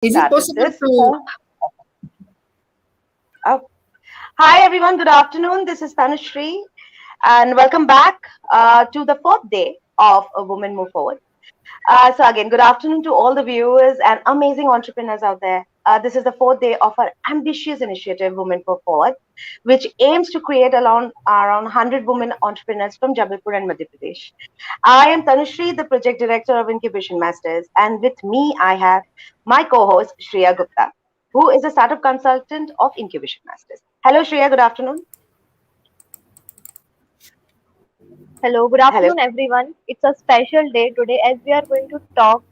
Is it Started possible this. to? Oh. Hi, everyone. Good afternoon. This is Tanushree, and welcome back to the fourth day of A Woman Move Forward. Again, good afternoon to all the viewers and amazing entrepreneurs out there. This is the fourth day of our ambitious initiative, Women Move Forward, which aims to create around 100 women entrepreneurs from Jabalpur and Madhya Pradesh. I am Tanushree, the project director of Incubation Masters, and with me I have my co-host Shreya Gupta, who is a startup consultant of Incubation Masters. Hello, Shreya. Good afternoon. Hello, good Hello. afternoon, everyone. It's a special day today as we are going to talk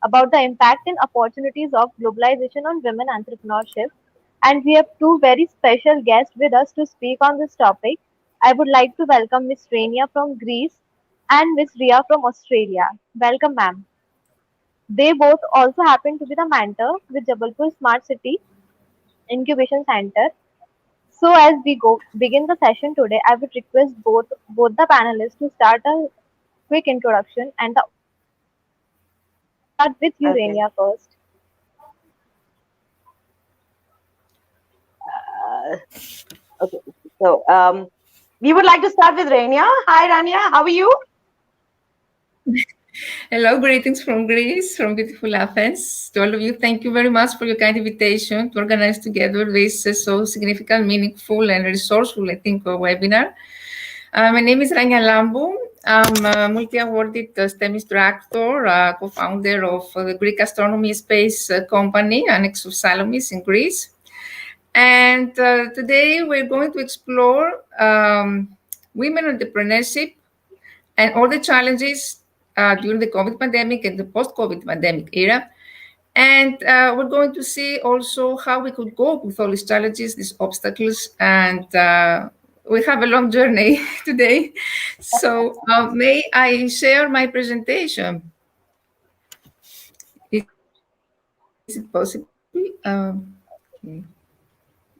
about the impact and opportunities of globalization on women entrepreneurship. And we have two very special guests with us to speak on this topic. I would like to welcome Miss Rania from Greece and Miss Ria from Australia. Welcome, ma'am. They both also happen to be the mentor with Jabalpur Smart City Incubation Center. So as we go begin the session today, I would request both the panelists to start a quick introduction and start with you, Okay. Rania, first. Uh, okay. So we would like to start with Rania. Hi, Rania. How are you? Hello, greetings from Greece, from beautiful Athens. To all of you, thank you very much for your kind invitation to organize together this so significant, meaningful, and resourceful, I think, webinar. My name is Rania Lampou. I'm a multi-awarded STEM instructor, co-founder of the Greek astronomy space company, Annex of Salamis in Greece. And today we're going to explore women entrepreneurship and all the challenges during the COVID pandemic and the post-COVID pandemic era. And we're going to see also how we could cope with all these challenges, these obstacles, and we have a long journey today. So may I share my presentation? Is it possible? Okay.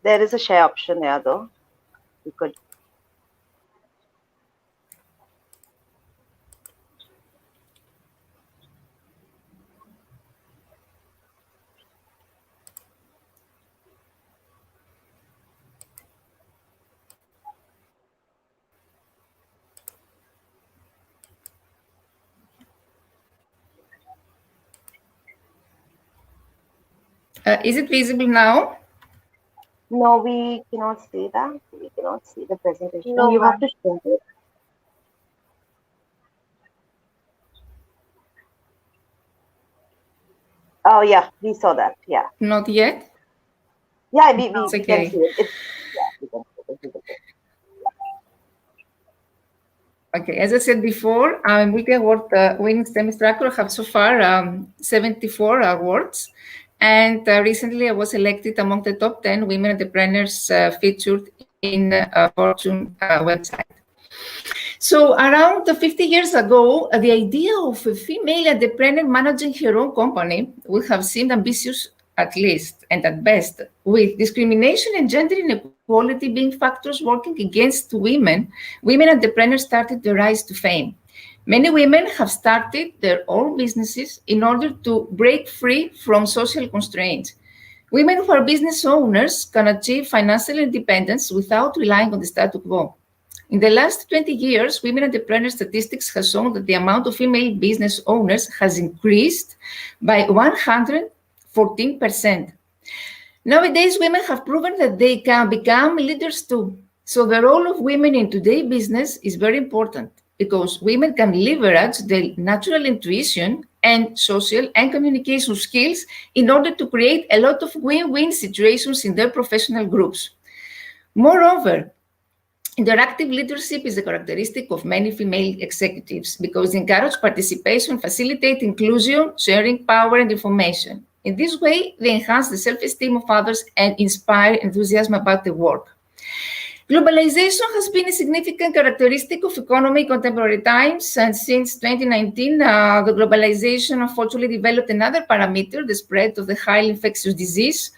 There is a share option here, though. You could. Is it visible now? No, we cannot see that. We cannot see the presentation. No, You have ma'am. to share it. Oh, yeah. We saw that. Yeah. Not yet? Yeah, No. we It's can see okay. it. Yeah, we can see it. Okay, as I said before, I'm a multi-award winning STEM instructor. I have so far 74 awards. And recently I was elected among the top 10 women entrepreneurs featured in Fortune website. So around 50 years ago, the idea of a female entrepreneur managing her own company would have seemed ambitious at least and at best, with discrimination and gender inequality being factors working against women entrepreneurs started the rise to fame. Many women have started their own businesses in order to break free from social constraints. Women who are business owners can achieve financial independence without relying on the status quo. In the last 20 years, women entrepreneur statistics have shown that the amount of female business owners has increased by 114%. Nowadays, women have proven that they can become leaders too. So the role of women in today's business is very important because women can leverage their natural intuition and social and communication skills in order to create a lot of win-win situations in their professional groups. Moreover, interactive leadership is a characteristic of many female executives because they encourage participation, facilitate inclusion, sharing power and information. In this way, they enhance the self-esteem of others and inspire enthusiasm about the work. Globalization has been a significant characteristic of economy in contemporary times, and since 2019, the globalization unfortunately developed another parameter, the spread of the highly infectious disease,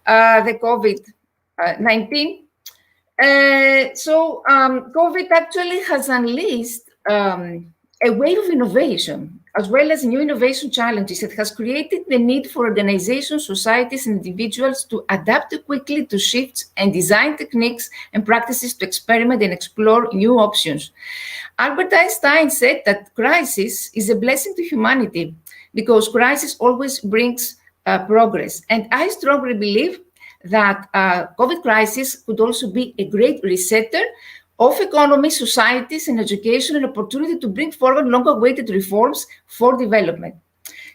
the COVID-19. COVID actually has unleashed a wave of innovation as well as new innovation challenges. It has created the need for organizations, societies, and individuals to adapt quickly to shifts and design techniques and practices to experiment and explore new options. Albert Einstein said that crisis is a blessing to humanity because crisis always brings progress. And I strongly believe that COVID crisis could also be a great resetter of economy, societies, and education, an opportunity to bring forward long-awaited reforms for development.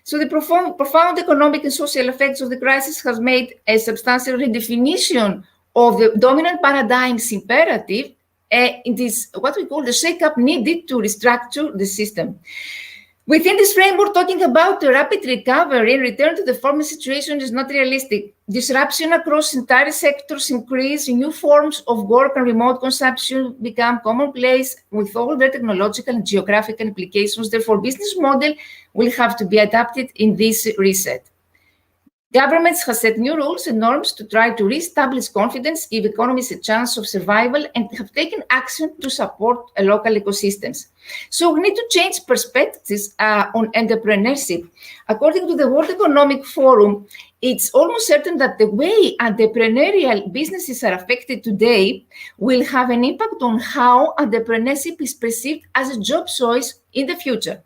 So the profound economic and social effects of the crisis has made a substantial redefinition of the dominant paradigm's imperative. It is what we call the shake-up needed to restructure the system. Within this framework, talking about a rapid recovery and return to the former situation is not realistic. Disruption across entire sectors increase, new forms of work and remote consumption become commonplace with all their technological and geographical implications. Therefore, business model will have to be adapted in this reset. Governments have set new rules and norms to try to re-establish confidence, give economies a chance of survival, and have taken action to support local ecosystems. So we need to change perspectives on entrepreneurship. According to the World Economic Forum, it's almost certain that the way entrepreneurial businesses are affected today will have an impact on how entrepreneurship is perceived as a job choice in the future.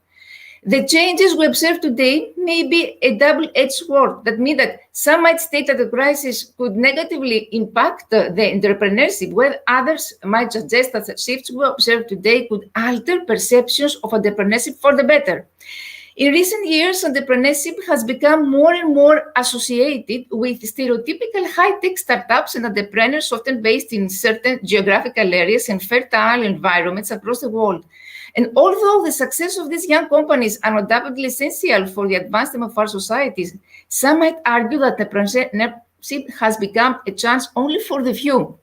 The changes we observe today may be a double-edged sword. That means that some might state that the crisis could negatively impact the entrepreneurship, while others might suggest that the shifts we observe today could alter perceptions of entrepreneurship for the better. In recent years, entrepreneurship has become more and more associated with stereotypical high-tech startups and entrepreneurs often based in certain geographical areas and fertile environments across the world. And although the success of these young companies are undoubtedly essential for the advancement of our societies, some might argue that entrepreneurship has become a chance only for the few,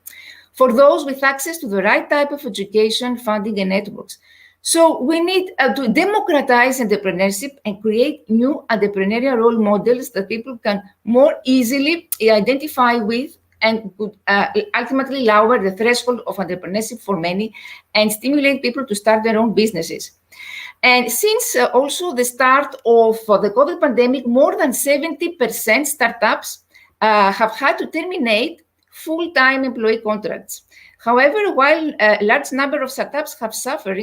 for those with access to the right type of education, funding, and networks. So we need to democratize entrepreneurship and create new entrepreneurial role models that people can more easily identify with and could ultimately lower the threshold of entrepreneurship for many and stimulate people to start their own businesses. And since also the start of the COVID pandemic, more than 70% startups have had to terminate full-time employee contracts. However, while a large number of startups have suffered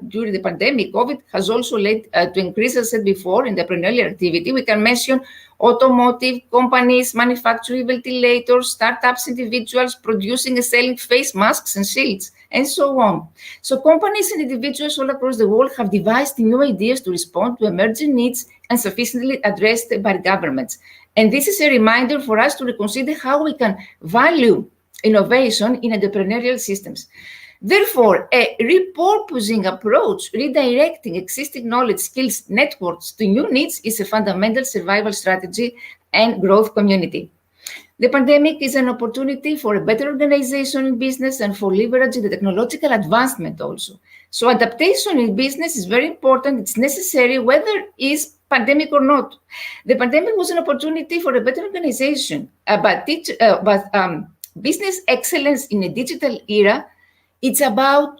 during the pandemic, COVID has also led to increase, as I said before, in entrepreneurial activity. We can mention automotive companies, manufacturing ventilators, startups, individuals producing and selling face masks and shields, and so on. So companies and individuals all across the world have devised new ideas to respond to emerging needs and sufficiently addressed by governments. And this is a reminder for us to reconsider how we can value innovation in entrepreneurial systems. Therefore, a repurposing approach, redirecting existing knowledge, skills, networks to new needs is a fundamental survival strategy and growth community. The pandemic is an opportunity for a better organization in business and for leveraging the technological advancement also. So adaptation in business is very important. It's necessary whether it's pandemic or not. The pandemic was an opportunity for a better organization, but business excellence in a digital era, it's about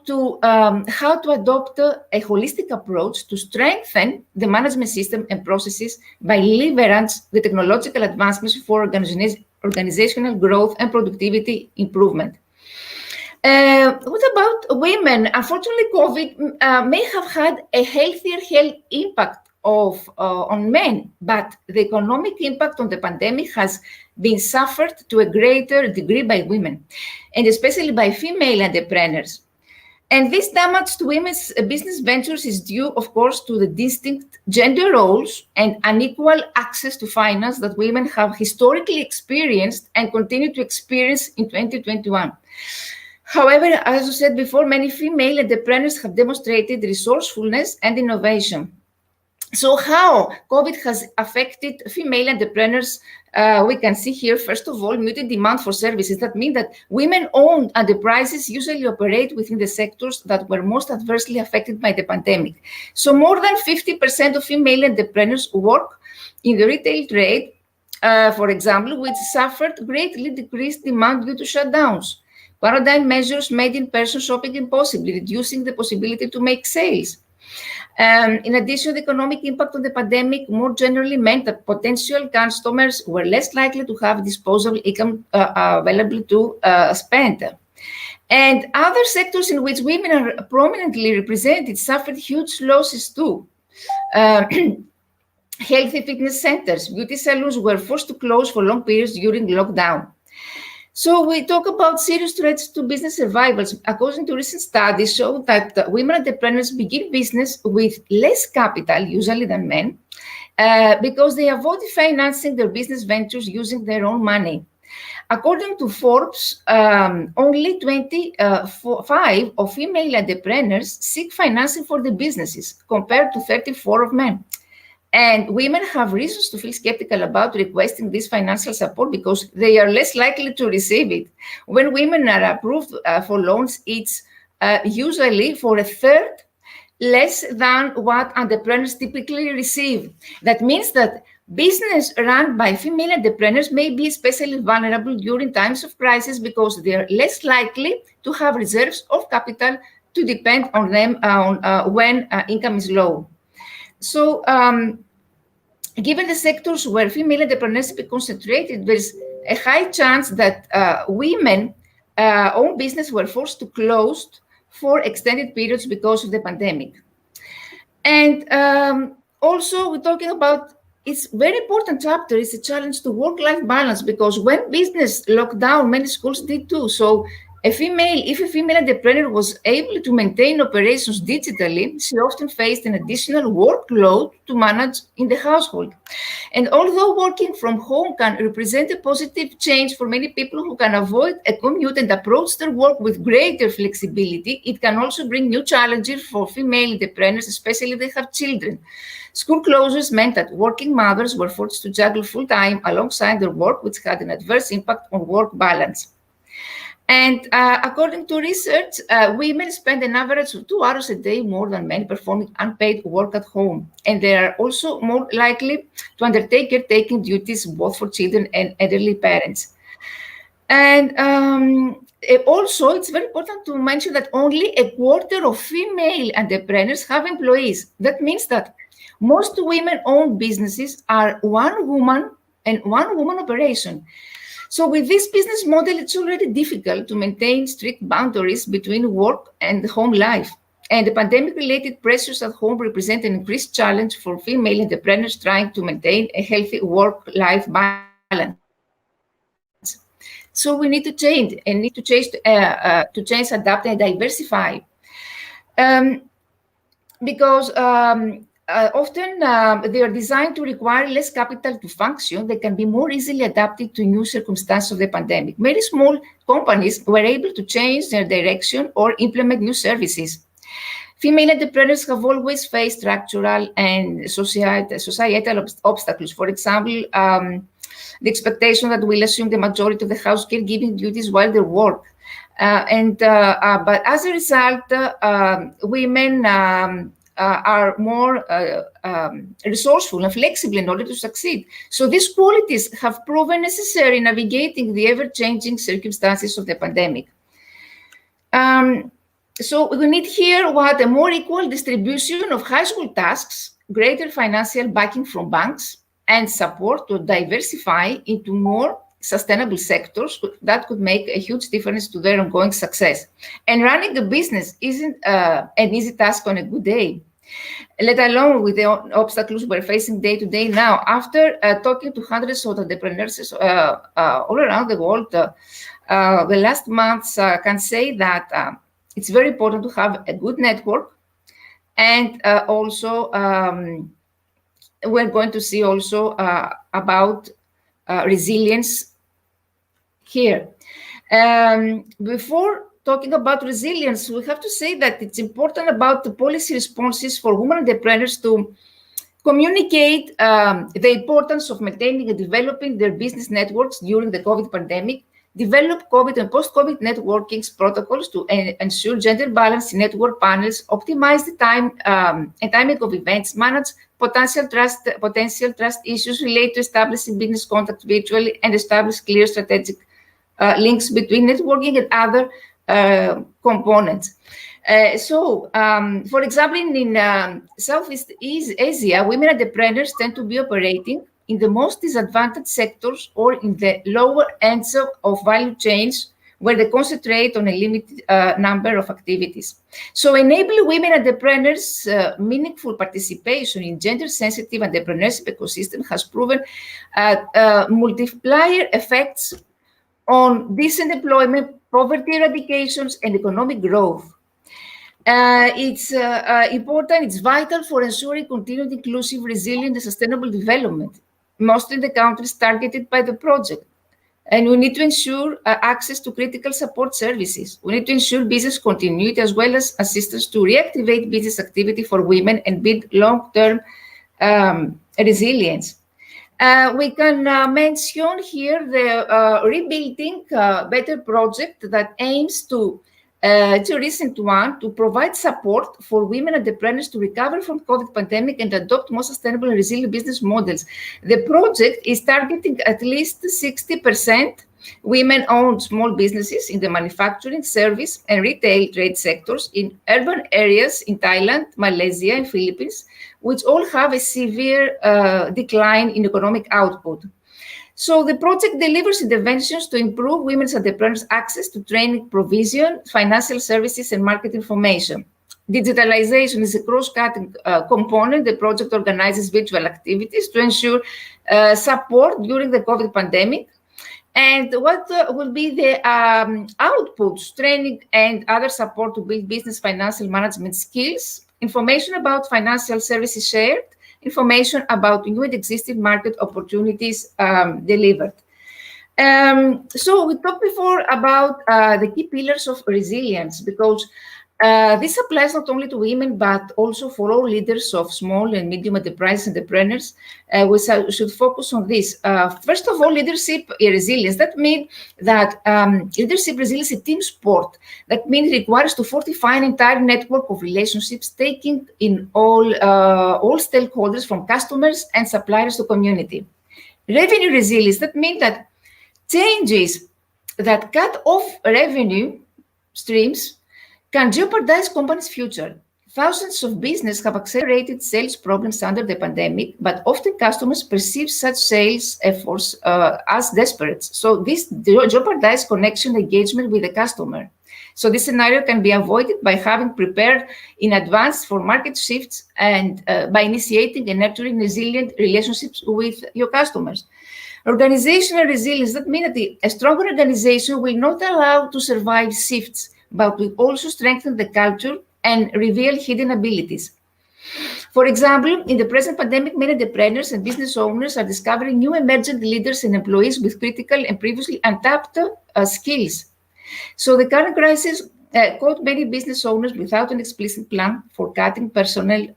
how to adopt a holistic approach to strengthen the management system and processes by leveraging the technological advancements for organizational growth and productivity improvement. What about women? Unfortunately, COVID may have had a healthier health impact on men, but the economic impact on the pandemic has been suffered to a greater degree by women, and especially by female entrepreneurs. And this damage to women's business ventures is due, of course, to the distinct gender roles and unequal access to finance that women have historically experienced and continue to experience in 2021. However, as I said before, many female entrepreneurs have demonstrated resourcefulness and innovation. So how COVID has affected female entrepreneurs, we can see here, first of all, muted demand for services. That means that women-owned enterprises usually operate within the sectors that were most adversely affected by the pandemic. So more than 50% of female entrepreneurs work in the retail trade, for example, which suffered greatly decreased demand due to shutdowns. Quarantine measures made in-person shopping impossible, reducing the possibility to make sales. In addition, the economic impact of the pandemic more generally meant that potential customers were less likely to have disposable income available to spend. And other sectors in which women are prominently represented suffered huge losses too. Healthy fitness centers, beauty salons were forced to close for long periods during lockdown. So we talk about serious threats to business survivals. According to recent studies, show that women entrepreneurs begin business with less capital, usually than men, because they avoid financing their business ventures using their own money. According to Forbes, only 25 of female entrepreneurs seek financing for their businesses, compared to 34 of men. And women have reasons to feel skeptical about requesting this financial support because they are less likely to receive it. When women are approved for loans, it's usually for a third less than what entrepreneurs typically receive. That means that business run by female entrepreneurs may be especially vulnerable during times of crisis because they are less likely to have reserves of capital to depend on them when income is low. So, given the sectors where female entrepreneurs be concentrated, there's a high chance that women-owned business were forced to close for extended periods because of the pandemic. And also, we're talking about it's very important chapter. It's a challenge to work-life balance because when business locked down, many schools did too. So if a female entrepreneur was able to maintain operations digitally, she often faced an additional workload to manage in the household. And although working from home can represent a positive change for many people who can avoid a commute and approach their work with greater flexibility, it can also bring new challenges for female entrepreneurs, especially if they have children. School closures meant that working mothers were forced to juggle full-time alongside their work, which had an adverse impact on work balance. And according to research, women spend an average of 2 hours a day more than men performing unpaid work at home. And they are also more likely to undertake caretaking duties both for children and elderly parents. And also, it's very important to mention that only a quarter of female entrepreneurs have employees. That means that most women-owned businesses are one woman operation. So with this business model, it's already difficult to maintain strict boundaries between work and home life. And the pandemic-related pressures at home represent an increased challenge for female entrepreneurs trying to maintain a healthy work-life balance. So we need to change adapt, and diversify. Because often they are designed to require less capital to function. They can be more easily adapted to new circumstances of the pandemic. Many small companies were able to change their direction or implement new services. Female entrepreneurs have always faced structural and societal obstacles. For example, the expectation that we'll assume the majority of the house caregiving duties while they work. But as a result, women are more resourceful and flexible in order to succeed. So these qualities have proven necessary in navigating the ever-changing circumstances of the pandemic. So we need here a more equal distribution of high school tasks, greater financial backing from banks, and support to diversify into more sustainable sectors that could make a huge difference to their ongoing success. And running a business isn't an easy task on a good day, let alone with the obstacles we're facing day to day now. After talking to hundreds of entrepreneurs all around the world, the last months can say that it's very important to have a good network. And also, we're going to see also about resilience here. Before talking about resilience, we have to say that it's important about the policy responses for women entrepreneurs to communicate the importance of maintaining and developing their business networks during the COVID pandemic, develop COVID and post-COVID networking protocols to ensure gender balance in network panels, optimize the time and timing of events, manage potential trust issues related to establishing business contacts virtually, and establish clear strategic links between networking and other components. For example, in Southeast Asia, women entrepreneurs tend to be operating in the most disadvantaged sectors or in the lower ends of value chains where they concentrate on a limited number of activities. So enabling women entrepreneurs meaningful participation in gender-sensitive entrepreneurship ecosystem has proven multiplier effects on decent employment, poverty eradications, and economic growth. It's important, it's vital for ensuring continued inclusive, resilient, and sustainable development, mostly in the countries targeted by the project. And we need to ensure access to critical support services. We need to ensure business continuity as well as assistance to reactivate business activity for women and build long-term resilience. We can mention here the Rebuilding Better project that aims to, it's a recent one, to provide support for women entrepreneurs to recover from COVID pandemic and adopt more sustainable and resilient business models. The project is targeting at least 60% women-owned small businesses in the manufacturing, service, and retail trade sectors in urban areas in Thailand, Malaysia, and Philippines, which all have a severe decline in economic output. So the project delivers interventions to improve women's entrepreneurs' access to training provision, financial services, and market information. Digitalization is a cross-cutting component. The project organizes virtual activities to ensure support during the COVID pandemic. And what will be the outputs, training, and other support to build business financial management skills, information about financial services shared, information about new and existing market opportunities delivered. So we talked before about the key pillars of resilience, because this applies not only to women, but also for all leaders of small and medium enterprise entrepreneurs. We should focus on this. First of all, leadership resilience. That means that leadership resilience is a team sport. That means it requires to fortify an entire network of relationships, taking in all stakeholders from customers and suppliers to community. Revenue resilience. That means that changes that cut off revenue streams can jeopardize companies' future. Thousands of businesses have accelerated sales problems under the pandemic, but often customers perceive such sales efforts as desperate. So this jeopardizes connection engagement with the customer. So this scenario can be avoided by having prepared in advance for market shifts and by initiating and nurturing resilient relationships with your customers. Organizational resilience, that means that a stronger organization will not allow to survive shifts, but will also strengthen the culture and reveal hidden abilities. For example, in the present pandemic, many entrepreneurs and business owners are discovering new emergent leaders and employees with critical and previously untapped skills. So the current crisis caught many business owners without an explicit plan for cutting personnel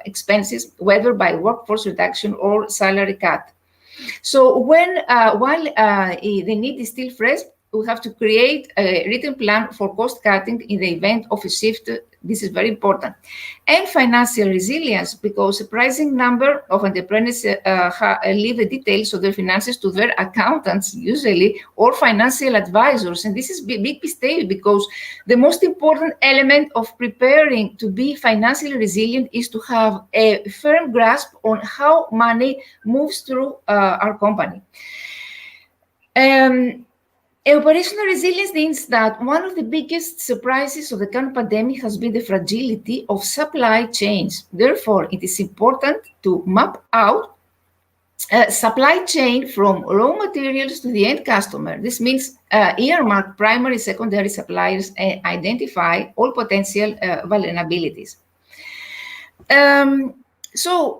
expenses, whether by workforce reduction or salary cut. So while the need is still fresh, we have to create a written plan for cost cutting in the event of a shift. This is very important. And financial resilience, because a surprising number of entrepreneurs leave the details of their finances to their accountants, usually, or financial advisors. And this is a big mistake, because the most important element of preparing to be financially resilient is to have a firm grasp on how money moves through our company. Operational resilience means that one of the biggest surprises of the current pandemic has been the fragility of supply chains. Therefore, it is important to map out supply chain from raw materials to the end customer. This means earmark primary, secondary suppliers and identify all potential vulnerabilities. So,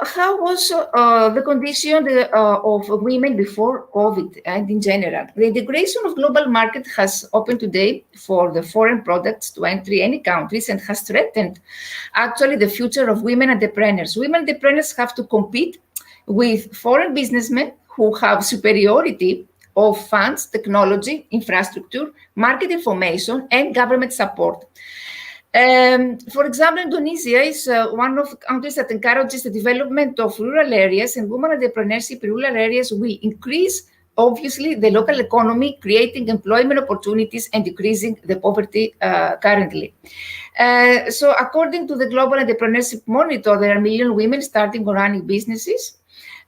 how was the condition of women before COVID and in general? The integration of global market has opened today for the foreign products to enter any countries and has threatened actually the future of women entrepreneurs. Women entrepreneurs have to compete with foreign businessmen who have superiority of funds, technology, infrastructure, market information, and government support. For example, Indonesia is one of the countries that encourages the development of rural areas, and women entrepreneurship in rural areas will increase obviously the local economy, creating employment opportunities and decreasing the poverty currently. So according to the Global Entrepreneurship Monitor, there are a million women starting or running businesses.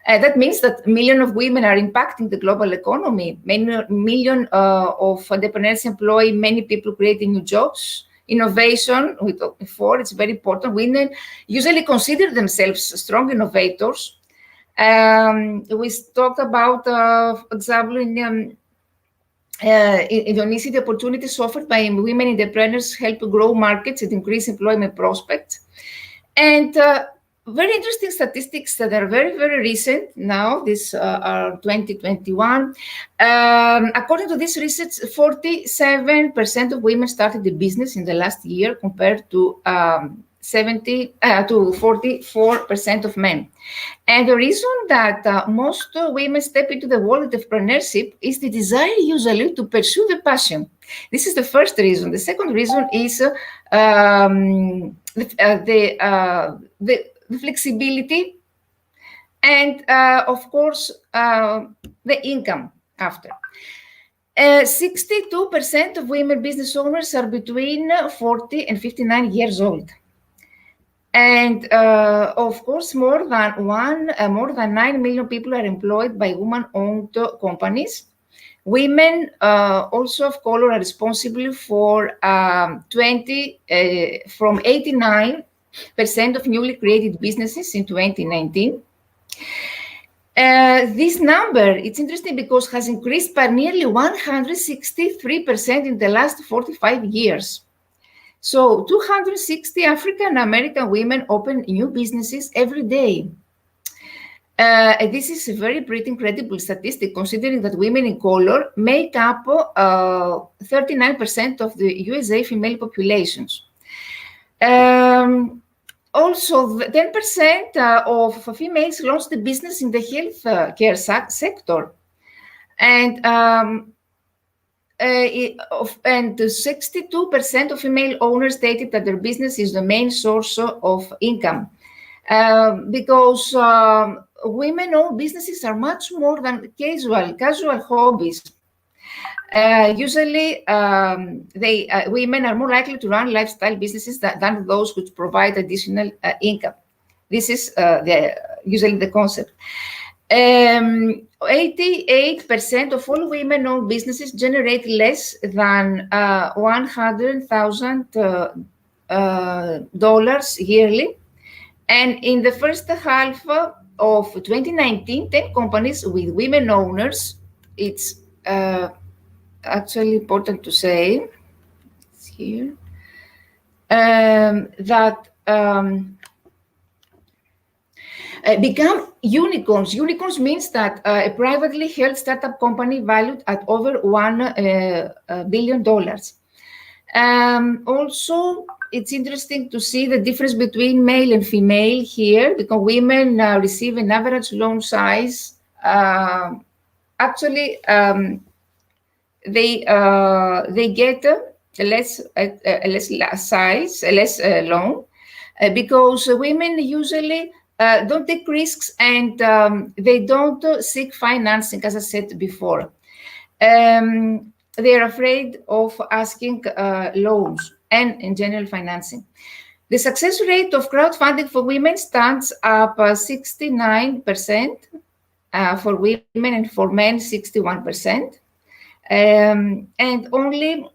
That means that millions of women are impacting the global economy. Million of entrepreneurs employ many people, creating new jobs. Innovation, we talked before, it's very important. Women usually consider themselves strong innovators. We talked about, for example, in Indonesia, the opportunities offered by women entrepreneurs help grow markets and increase employment prospects. And very interesting statistics that are very, very recent now. These are 2021. According to this research, 47% of women started a business in the last year compared to 44% of men. And the reason that most women step into the world of entrepreneurship is the desire usually to pursue the passion. This is the first reason. The second reason is the flexibility and, of course, the income after. 62% of women business owners are between 40 and 59 years old. And of course, more than 9 million people are employed by women-owned companies. Women also of color are responsible for from 89% of newly created businesses in 2019. This number, it's interesting because has increased by nearly 163% in the last 45 years. So 260 African American women open new businesses every day. This is a very pretty incredible statistic, considering that women in color make up 39% of the USA female populations. Also, 10% of females launched the business in the health care sector. And 62% of female owners stated that their business is the main source of income. Because women-owned businesses are much more than casual hobbies. Usually, women are more likely to run lifestyle businesses than those which provide additional income. This is usually the concept. 88% of all women-owned businesses generate less than $100,000 yearly. And in the first half of 2019, 10 companies with women owners, it's actually important to say, it's here, that become unicorns. Unicorns means that a privately held startup company valued at over $1 billion. Also, it's interesting to see the difference between male and female here, because women receive an average loan size. Actually, they get a less size, a less loan, because women usually don't take risks and they don't seek financing, as I said before. They're afraid of asking loans and in general financing. The success rate of crowdfunding for women stands up 69% for women, and for men 61%. And only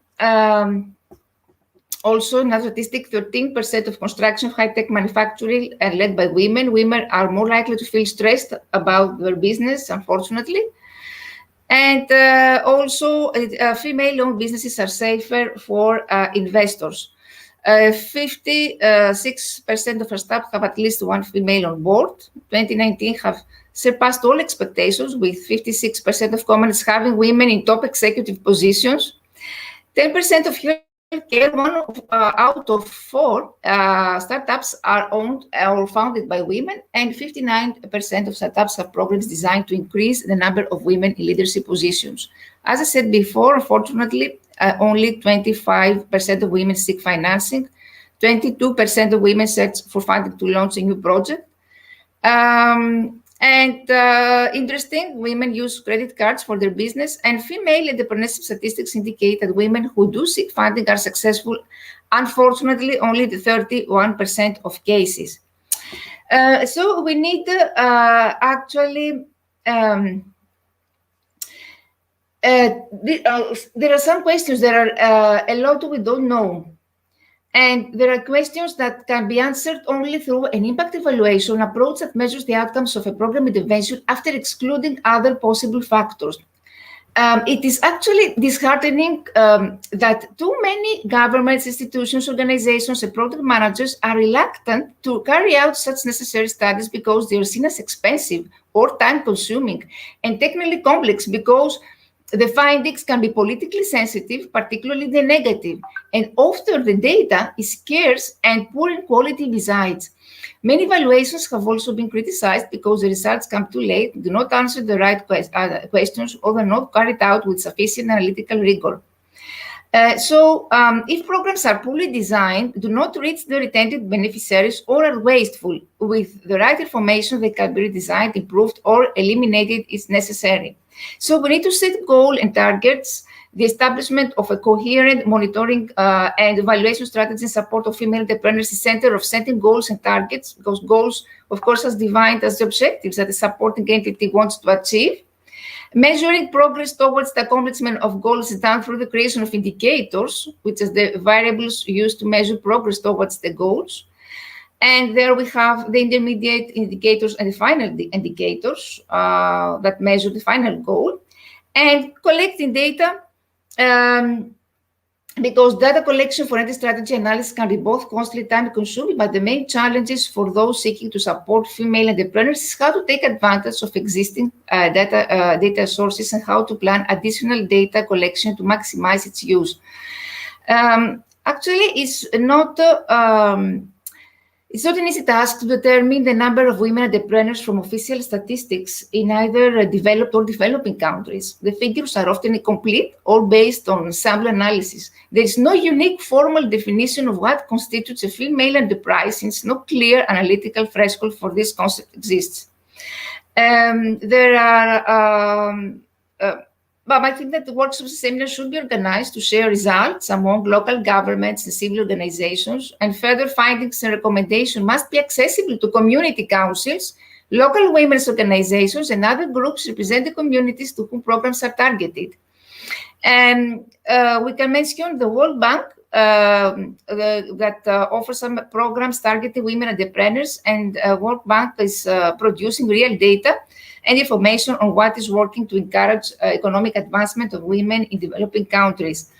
also another statistic, 13% of construction, high-tech manufacturing are led by women. Women are more likely to feel stressed about their business, unfortunately. And also, female-owned businesses are safer for investors. 56% of our staff have at least one female on board. 2019 have surpassed all expectations, with 56% of companies having women in top executive positions. 10% of healthcare, out of 4 startups are owned or founded by women, and 59% of startups have programs designed to increase the number of women in leadership positions. As I said before, unfortunately, only 25% of women seek financing. 22% of women search for funding to launch a new project. And interesting, women use credit cards for their business, and female entrepreneurship statistics indicate that women who do seek funding are successful, unfortunately, only the 31% of cases. So we need actually, there are some questions. There are a lot we don't know. And there are questions that can be answered only through an impact evaluation approach that measures the outcomes of a program intervention after excluding other possible factors. It is actually disheartening that too many governments, institutions, organizations, and project managers are reluctant to carry out such necessary studies because they are seen as expensive or time-consuming and technically complex, because the findings can be politically sensitive, particularly the negative, and often the data is scarce and poor in quality besides. Many evaluations have also been criticized because the results come too late, do not answer the right questions, or are not carried out with sufficient analytical rigor. If programs are poorly designed, do not reach their intended beneficiaries, or are wasteful, with the right information they can be redesigned, improved, or eliminated is necessary. So we need to set goals and targets, the establishment of a coherent monitoring and evaluation strategy in support of female entrepreneurs is center of setting goals and targets, because goals, of course, are defined as the objectives that the supporting entity wants to achieve. Measuring progress towards the accomplishment of goals is done through the creation of indicators, which are the variables used to measure progress towards the goals. And there we have the intermediate indicators and the final indicators that measure the final goal. And collecting data, because data collection for any strategy analysis can be both costly and time-consuming, but the main challenges for those seeking to support female entrepreneurs is how to take advantage of existing data sources and how to plan additional data collection to maximize its use. Actually, it's not an easy task to determine the number of women entrepreneurs from official statistics in either developed or developing countries. The figures are often incomplete or based on sample analysis. There is no unique formal definition of what constitutes a female enterprise, since no clear analytical threshold for this concept exists. But I think that the workshops and seminars should be organized to share results among local governments and civil organizations, and further findings and recommendations must be accessible to community councils, local women's organizations, and other groups representing communities to whom programs are targeted. And we can mention the World Bank that offers some programs targeting women entrepreneurs, and World Bank is producing real data and information on what is working to encourage economic advancement of women in developing countries.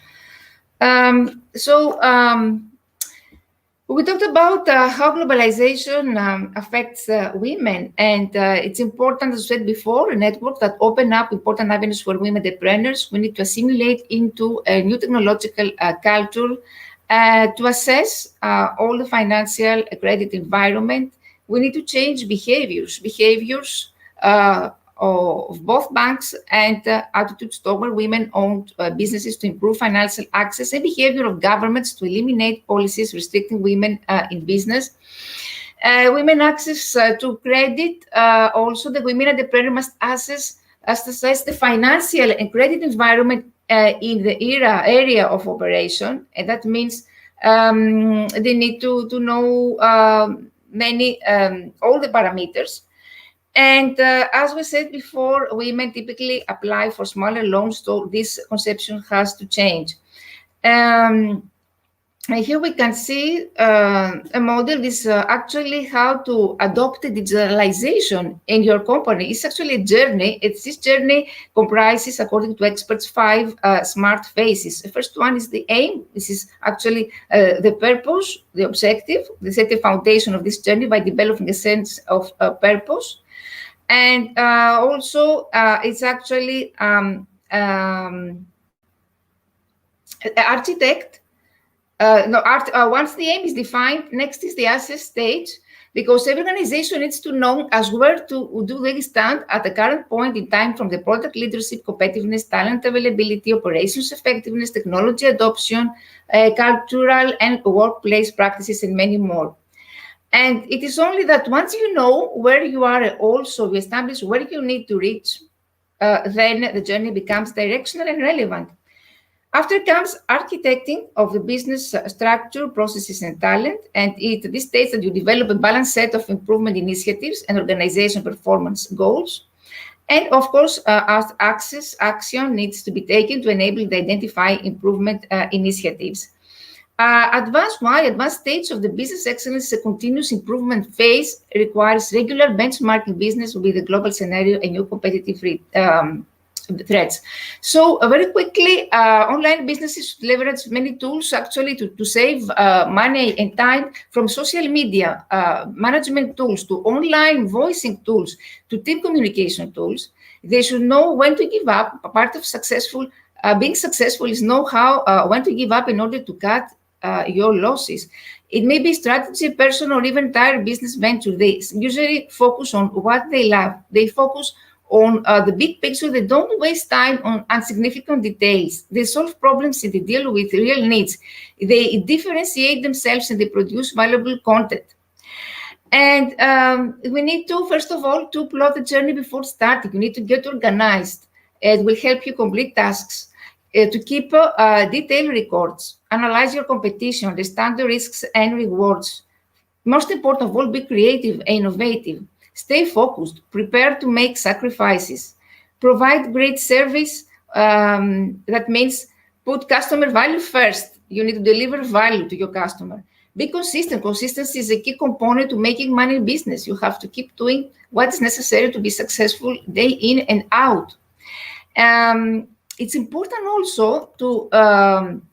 We talked about how globalization affects women, and it's important, as I said before, a network that open up important avenues for women entrepreneurs. We need to assimilate into a new technological culture to assess all the financial credit environment. We need to change behaviors of both banks and attitudes toward women-owned businesses to improve financial access, and behavior of governments to eliminate policies restricting women in business. Women access to credit. Also, the women entrepreneur must assess the financial and credit environment in the area of operation, and that means they need to know all the parameters. And as we said before, women typically apply for smaller loans, so this conception has to change. And here we can see a model. This actually how to adopt the digitalization in your company. It's actually a journey. This journey comprises, according to experts, 5 smart phases. The first one is the aim. This is actually the purpose, the objective. They set the foundation of this journey by developing a sense of purpose. And also, it's actually architect. Once the aim is defined, next is the assess stage, because every organization needs to know as where to do they stand at the current point in time, from the product leadership, competitiveness, talent availability, operations effectiveness, technology adoption, cultural and workplace practices, and many more. And it is only that once you know where you are, also you establish where you need to reach, then the journey becomes directional and relevant. After comes architecting of the business structure, processes, and talent. And it this states that you develop a balanced set of improvement initiatives and organization performance goals. And of course, as action needs to be taken to enable the identify improvement initiatives. Advanced stage of the business excellence, a continuous improvement phase, requires regular benchmarking business with the global scenario and new competitive threats. So very quickly, online businesses should leverage many tools actually to save money and time, from social media management tools to online voicing tools to team communication tools. They should know when to give up. Part of being successful is know how when to give up in order to cut your losses. It may be strategy, personal, or even entire business venture. They usually focus on what they love. They focus on the big picture. They don't waste time on insignificant details. They solve problems and they deal with real needs. They differentiate themselves and they produce valuable content. And we need to, first of all, to plot the journey before starting. You need to get organized. It will help you complete tasks, to keep detailed records, analyze your competition, understand the risks and rewards. Most important of all, be creative and innovative. Stay focused, prepare to make sacrifices, provide great service. That means put customer value first. You need to deliver value to your customer. Be consistent. Consistency is a key component to making money in business. You have to keep doing what is necessary to be successful day in and out. It's important also to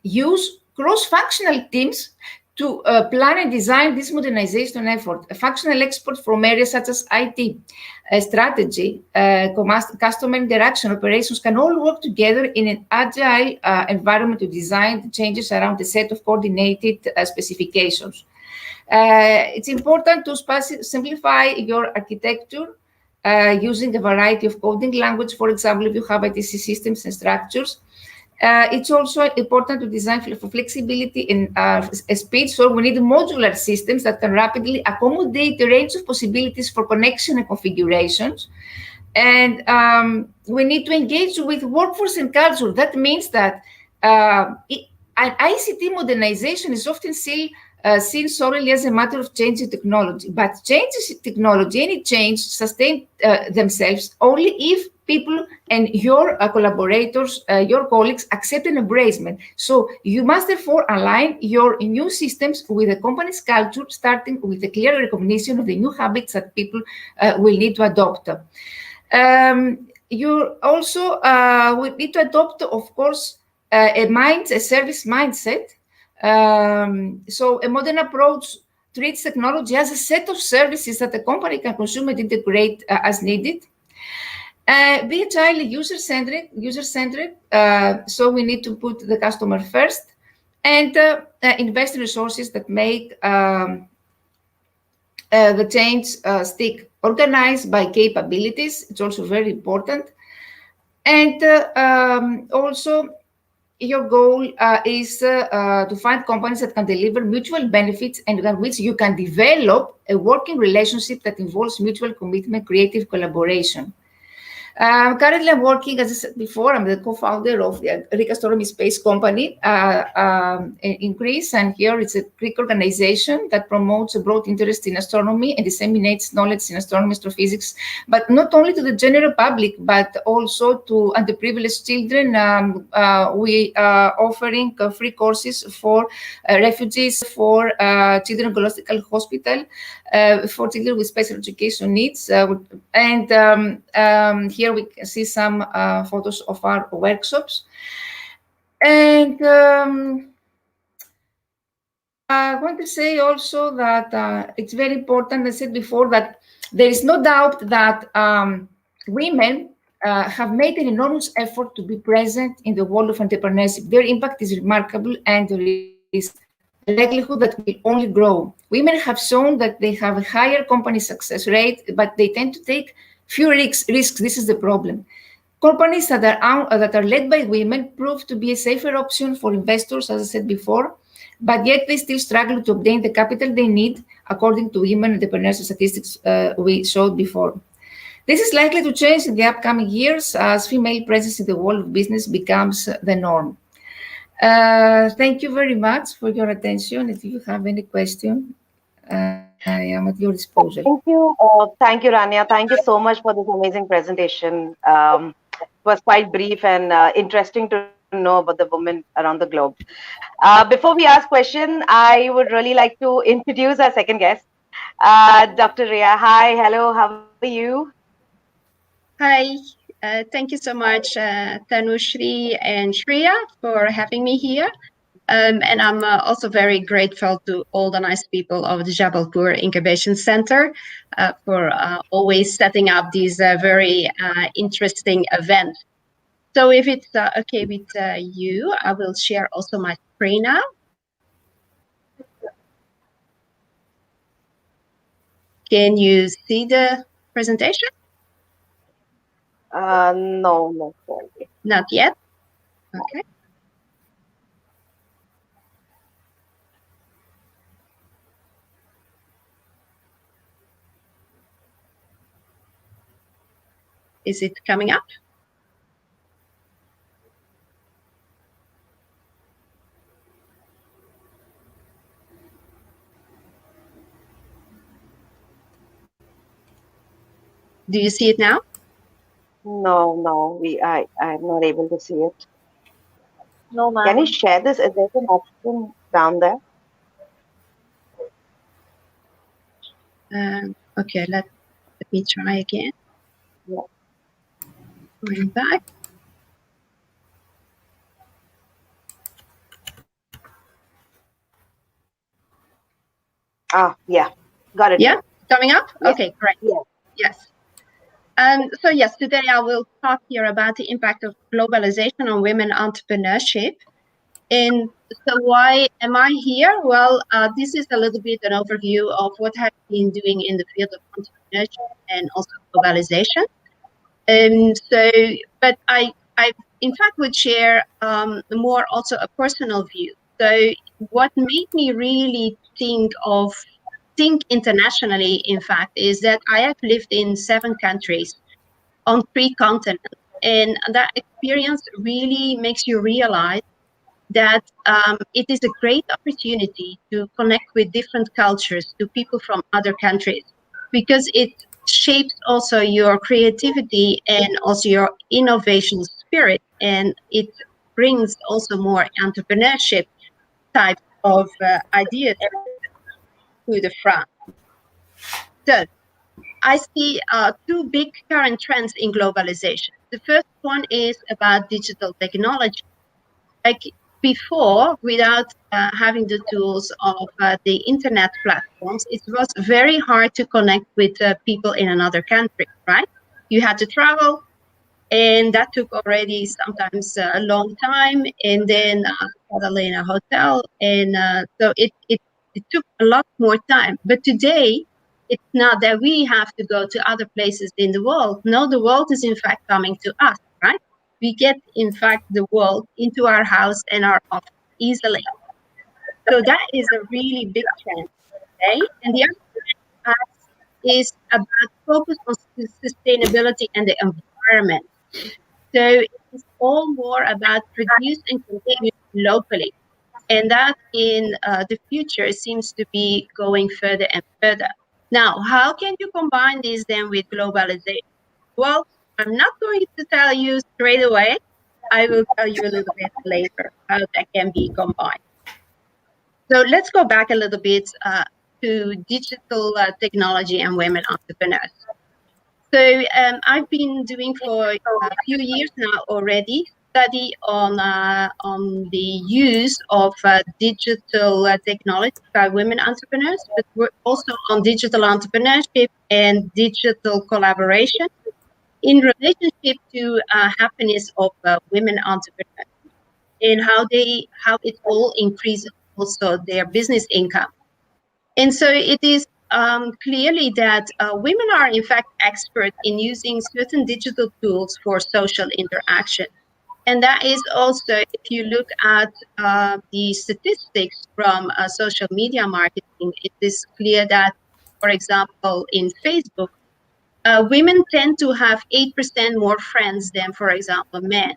use cross-functional teams to plan and design this modernization effort. A functional expert from areas such as IT, strategy, customer interaction, operations can all work together in an agile environment to design the changes around a set of coordinated specifications. It's important to simplify your architecture using a variety of coding language. For example, if you have ITC systems and structures, it's also important to design for flexibility and speed. So we need modular systems that can rapidly accommodate a range of possibilities for connection and configurations. And we need to engage with workforce and culture. That means that an ICT modernization is often seen solely as a matter of changing technology. But changes in technology, any change, sustain themselves only if people and your collaborators, your colleagues accept and embrace them. So you must therefore align your new systems with the company's culture, starting with a clear recognition of the new habits that people will need to adopt. You also will need to adopt, of course, a service mindset. So a modern approach treats technology as a set of services that the company can consume and integrate as needed. Be agile, user-centric. So we need to put the customer first and invest in resources that make the change stick. Organized by capabilities. It's also very important. And also, your goal is to find companies that can deliver mutual benefits and in which you can develop a working relationship that involves mutual commitment, creative collaboration. Currently, I'm working, as I said before, I'm the co-founder of the Greek Astronomy Space Company in Greece, and here it's a Greek organization that promotes a broad interest in astronomy and disseminates knowledge in astronomy, astrophysics, but not only to the general public, but also to underprivileged children. We are offering free courses for refugees, for Children Oncological Hospital, for children with special education needs, and here we can see some photos of our workshops. And I want to say also that it's very important, as I said before, that there is no doubt that women have made an enormous effort to be present in the world of entrepreneurship. Their impact is remarkable, and there is a likelihood that will only grow. Women have shown that they have a higher company success rate, but they tend to take fewer risks. This is the problem. Companies that are led by women prove to be a safer option for investors, as I said before, but yet they still struggle to obtain the capital they need according to women entrepreneurship statistics we showed before. This is likely to change in the upcoming years as female presence in the world of business becomes the norm. Thank you very much for your attention. If you have any question, I am at your disposal. Thank you, Rania. Thank you so much for this amazing presentation. It was quite brief and interesting to know about the women around the globe. Before we ask question, I would really like to introduce our second guest, Dr. Ria. Hi, hello, how are you? Hi, thank you so much, Tanushri and Shreya, for having me here. And I'm also very grateful to all the nice people of the Jabalpur Incubation Center for always setting up these very interesting events. So if it's okay with you, I will share also my screen now. Can you see the presentation? No, not really. Not yet. Okay. Is it coming up? Do you see it now? No, I'm not able to see it. No, Can you ma'am. share this? Is there an option down there? Okay, let me try again. Yeah. Going back. Yeah, got it. Yeah, coming up? Yes. Okay, great. Yeah. Yes. So yes, today I will talk here about the impact of globalization on women entrepreneurship. And so why am I here? Well, this is a little bit an overview of what I've been doing in the field of entrepreneurship and also globalization. So, but I in fact would share more also a personal view. So what made me really think internationally, in fact, is that I have lived in 7 countries on 3 continents. And that experience really makes you realize that it is a great opportunity to connect with different cultures, to people from other countries, because it shapes also your creativity and also your innovation spirit. And it brings also more entrepreneurship type of ideas to the front. So I see 2 big current trends in globalization. The first one is about digital technology. Like before, without having the tools of the internet platforms, it was very hard to connect with people in another country, right? You had to travel, and that took already sometimes a long time, and then settle in a hotel, and so it took a lot more time. But today, it's not that we have to go to other places in the world. No, the world is in fact coming to us, right? We get in fact the world into our house and our office easily. So that is a really big trend, okay? And the other trend is about focus on sustainability and the environment. So it's all more about produce and consume locally. And that in the future seems to be going further and further. Now, how can you combine this then with globalization? Well, I'm not going to tell you straight away. I will tell you a little bit later how that can be combined. So let's go back a little bit to digital technology and women entrepreneurs. So I've been doing for a few years now already study on the use of digital technology by women entrepreneurs, but we're also on digital entrepreneurship and digital collaboration in relationship to happiness of women entrepreneurs and how it all increases also their business income. And so it is clearly that women are, in fact, expert in using certain digital tools for social interaction. And that is also, if you look at the statistics from social media marketing, it is clear that, for example, in Facebook, women tend to have 8% more friends than, for example, men.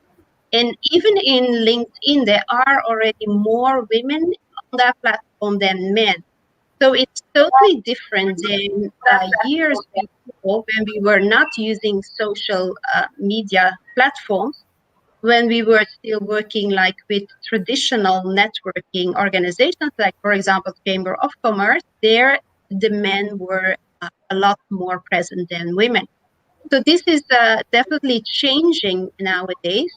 And even in LinkedIn, there are already more women on that platform than men. So it's totally different than years before when we were not using social media platforms, when we were still working like with traditional networking organizations, like, for example, Chamber of Commerce. There, the men were a lot more present than women. So this is definitely changing nowadays.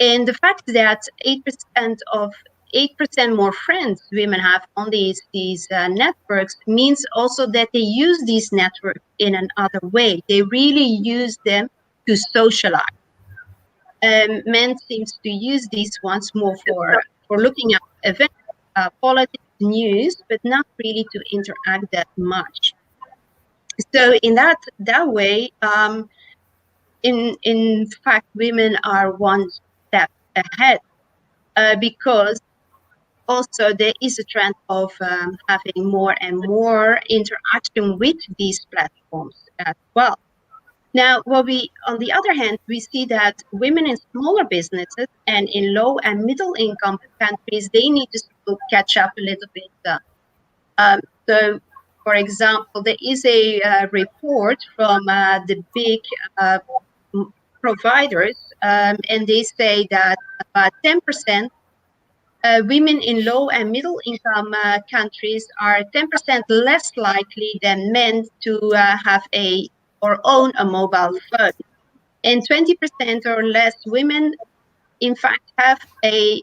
And the fact that 8% more friends women have on these networks means also that they use these networks in another way. They really use them to socialize. Men seems to use these ones more for looking at events, politics, news, but not really to interact that much. So in that way, in fact, women are one step ahead, because also there is a trend of having more and more interaction with these platforms as well. Now, on the other hand, we see that women in smaller businesses and in low and middle income countries, they need to still catch up a little bit. So, for example, there is a report from the big providers, and they say that about 10% women in low and middle income countries are 10% less likely than men to have or own a mobile phone. And 20% or less women, in fact, have the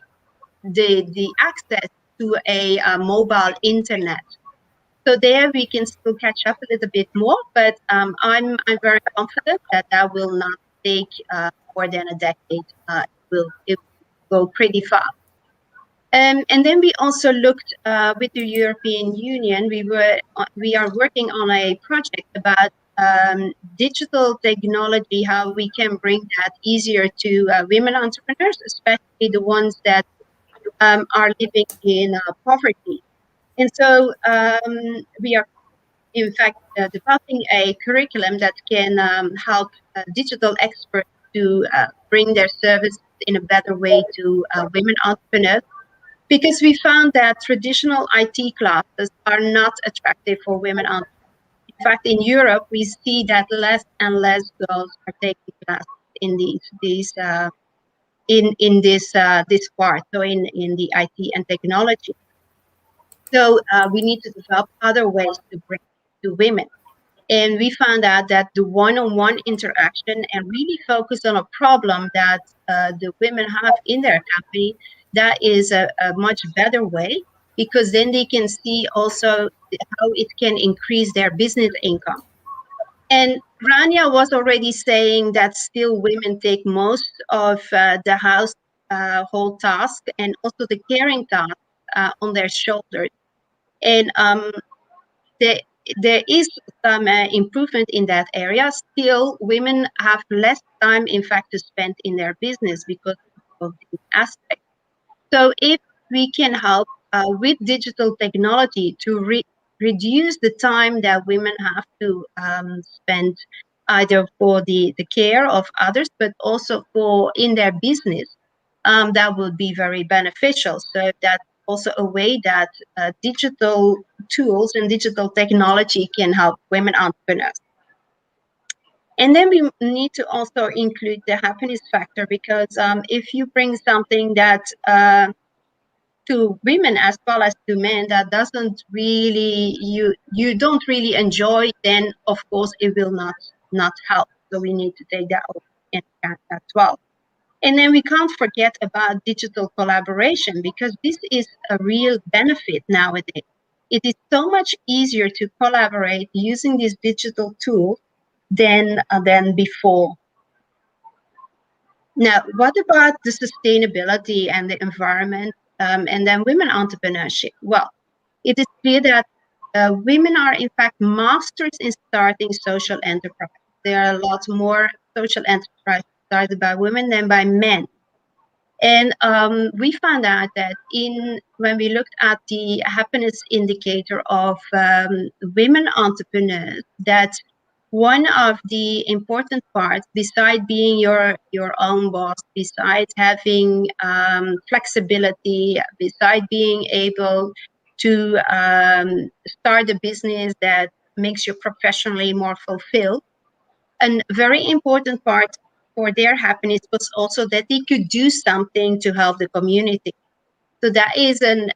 access to a mobile internet. So there we can still catch up a little bit more, but I'm very confident that that will not take more than a decade. It will go pretty fast. And then we also looked with the European Union. We are working on a project about digital technology, how we can bring that easier to women entrepreneurs, especially the ones that are living in poverty. And so we are, in fact, developing a curriculum that can help digital experts to bring their services in a better way to women entrepreneurs, because we found that traditional IT classes are not attractive for women entrepreneurs. In fact, in Europe, we see that less and less girls are taking classes in this part, so in the IT and technology. So we need to develop other ways to bring to women. And we found out that the one-on-one interaction and really focus on a problem that the women have in their company, that is a much better way, because then they can see also how it can increase their business income. And Rania was already saying that still women take most of the household task and also the caring task on their shoulders. And there, there is some improvement in that area. Still, women have less time, in fact, to spend in their business because of this aspect. So if we can help with digital technology to reduce the time that women have to spend either for the care of others, but also for in their business, that would be very beneficial. So that's also a way that digital tools and digital technology can help women entrepreneurs. And then we need to also include the happiness factor, because if you bring something that to women as well as to men that doesn't really you don't really enjoy, then of course it will not help. So we need to take that into account as well. And then we can't forget about digital collaboration, because this is a real benefit nowadays. It is so much easier to collaborate using this digital tool than before. Now, what about the sustainability and the environment, and then women entrepreneurship? Well, it is clear that women are in fact masters in starting social enterprise. There are a lot more social enterprises started by women than by men. And we found out that when we looked at the happiness indicator of women entrepreneurs, that one of the important parts, besides being your own boss, besides having flexibility, besides being able to start a business that makes you professionally more fulfilled, a very important part for their happiness was also that they could do something to help the community. So that is a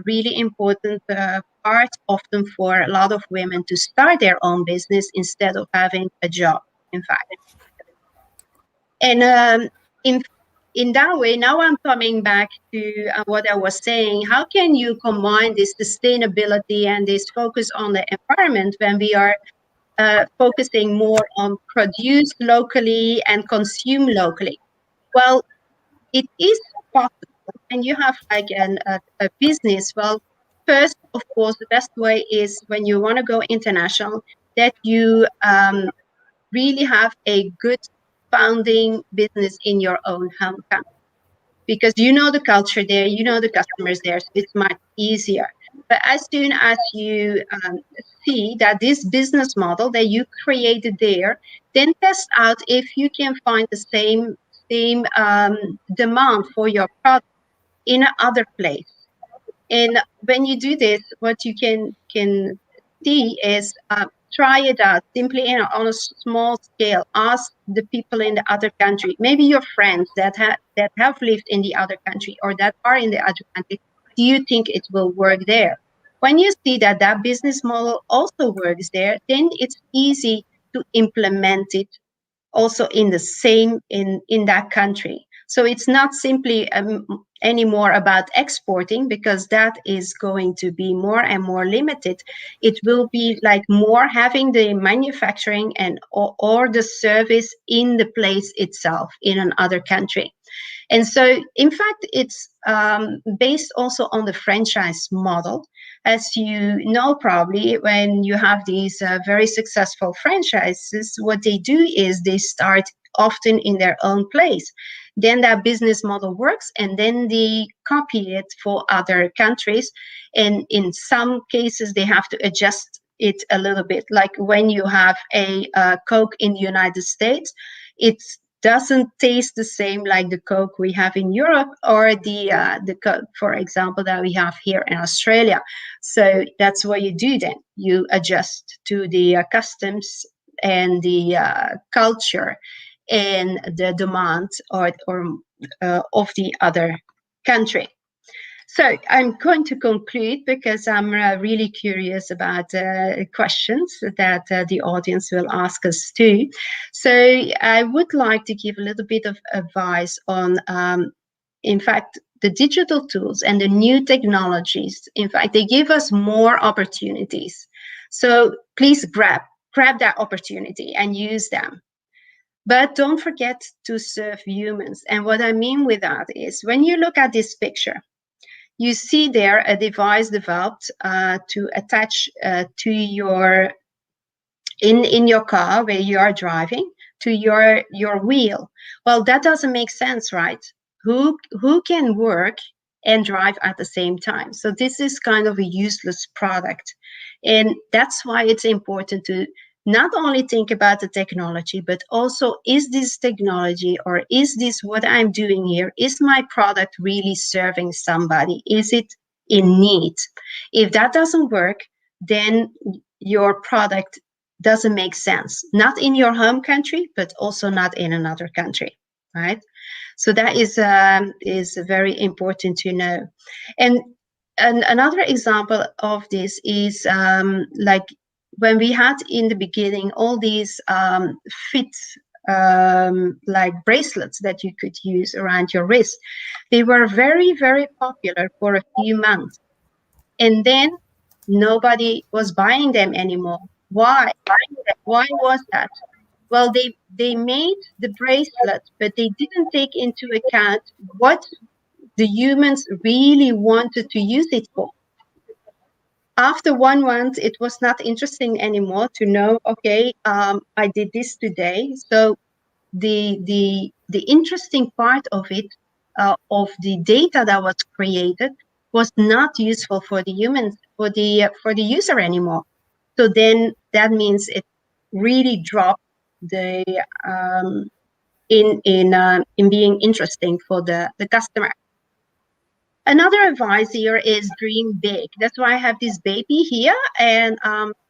really important part often for a lot of women to start their own business instead of having a job, in fact. And in that way, now I'm coming back to what I was saying. How can you combine this sustainability and this focus on the environment when we are focusing more on produce locally and consume locally? Well, it is possible, and you have like a business. Well, first, of course, the best way is when you want to go international, that you really have a good founding business in your own home country, because you know the culture there, you know the customers there, so it's much easier. But as soon as you see that this business model that you created there, then test out if you can find the same demand for your product in another place. And when you do this, what you can see is try it out simply on a small scale. Ask the people in the other country, maybe your friends that have lived in the other country or that are in the other country. Do you think it will work there? When you see that that business model also works there, then it's easy to implement it also in the same in that country. So it's not simply anymore about exporting, because that is going to be more and more limited. It will be like more having the manufacturing and or the service in the place itself in another country. And so, in fact, it's based also on the franchise model. As you know, probably, when you have these very successful franchises, what they do is they start often in their own place. Then that business model works, and then they copy it for other countries. And in some cases, they have to adjust it a little bit. Like when you have a Coke in the United States, it's doesn't taste the same like the Coke we have in Europe, or the Coke, for example, that we have here in Australia. So that's what you do then. You adjust to the customs and the culture and the demand or of the other country. So I'm going to conclude, because I'm really curious about questions that the audience will ask us too. So I would like to give a little bit of advice on, in fact, the digital tools and the new technologies. In fact, they give us more opportunities. So please grab that opportunity and use them. But don't forget to serve humans. And what I mean with that is, when you look at this picture, you see there a device developed to attach to your in your car where you are driving to your wheel. Well, that doesn't make sense, right? Who can work and drive at the same time? So this is kind of a useless product, and that's why it's important to not only think about the technology, but also, is this technology, or is this what I'm doing here, is my product really serving somebody? Is it in need? If that doesn't work, then your product doesn't make sense, not in your home country, but also not in another country, right? So that is very important to know. And another example of this is like when we had in the beginning all these fit like bracelets that you could use around your wrist. They were very, very popular for a few months, and then nobody was buying them anymore. Why? Why was that? Well, they made the bracelet, but they didn't take into account what the humans really wanted to use it for. After 1 month, it was not interesting anymore to know, okay, I did this today. So the interesting part of it of the data that was created was not useful for the humans, for the user anymore. So then that means it really dropped the in being interesting for the customer. Another advice here is dream big. That's why I have this baby here, and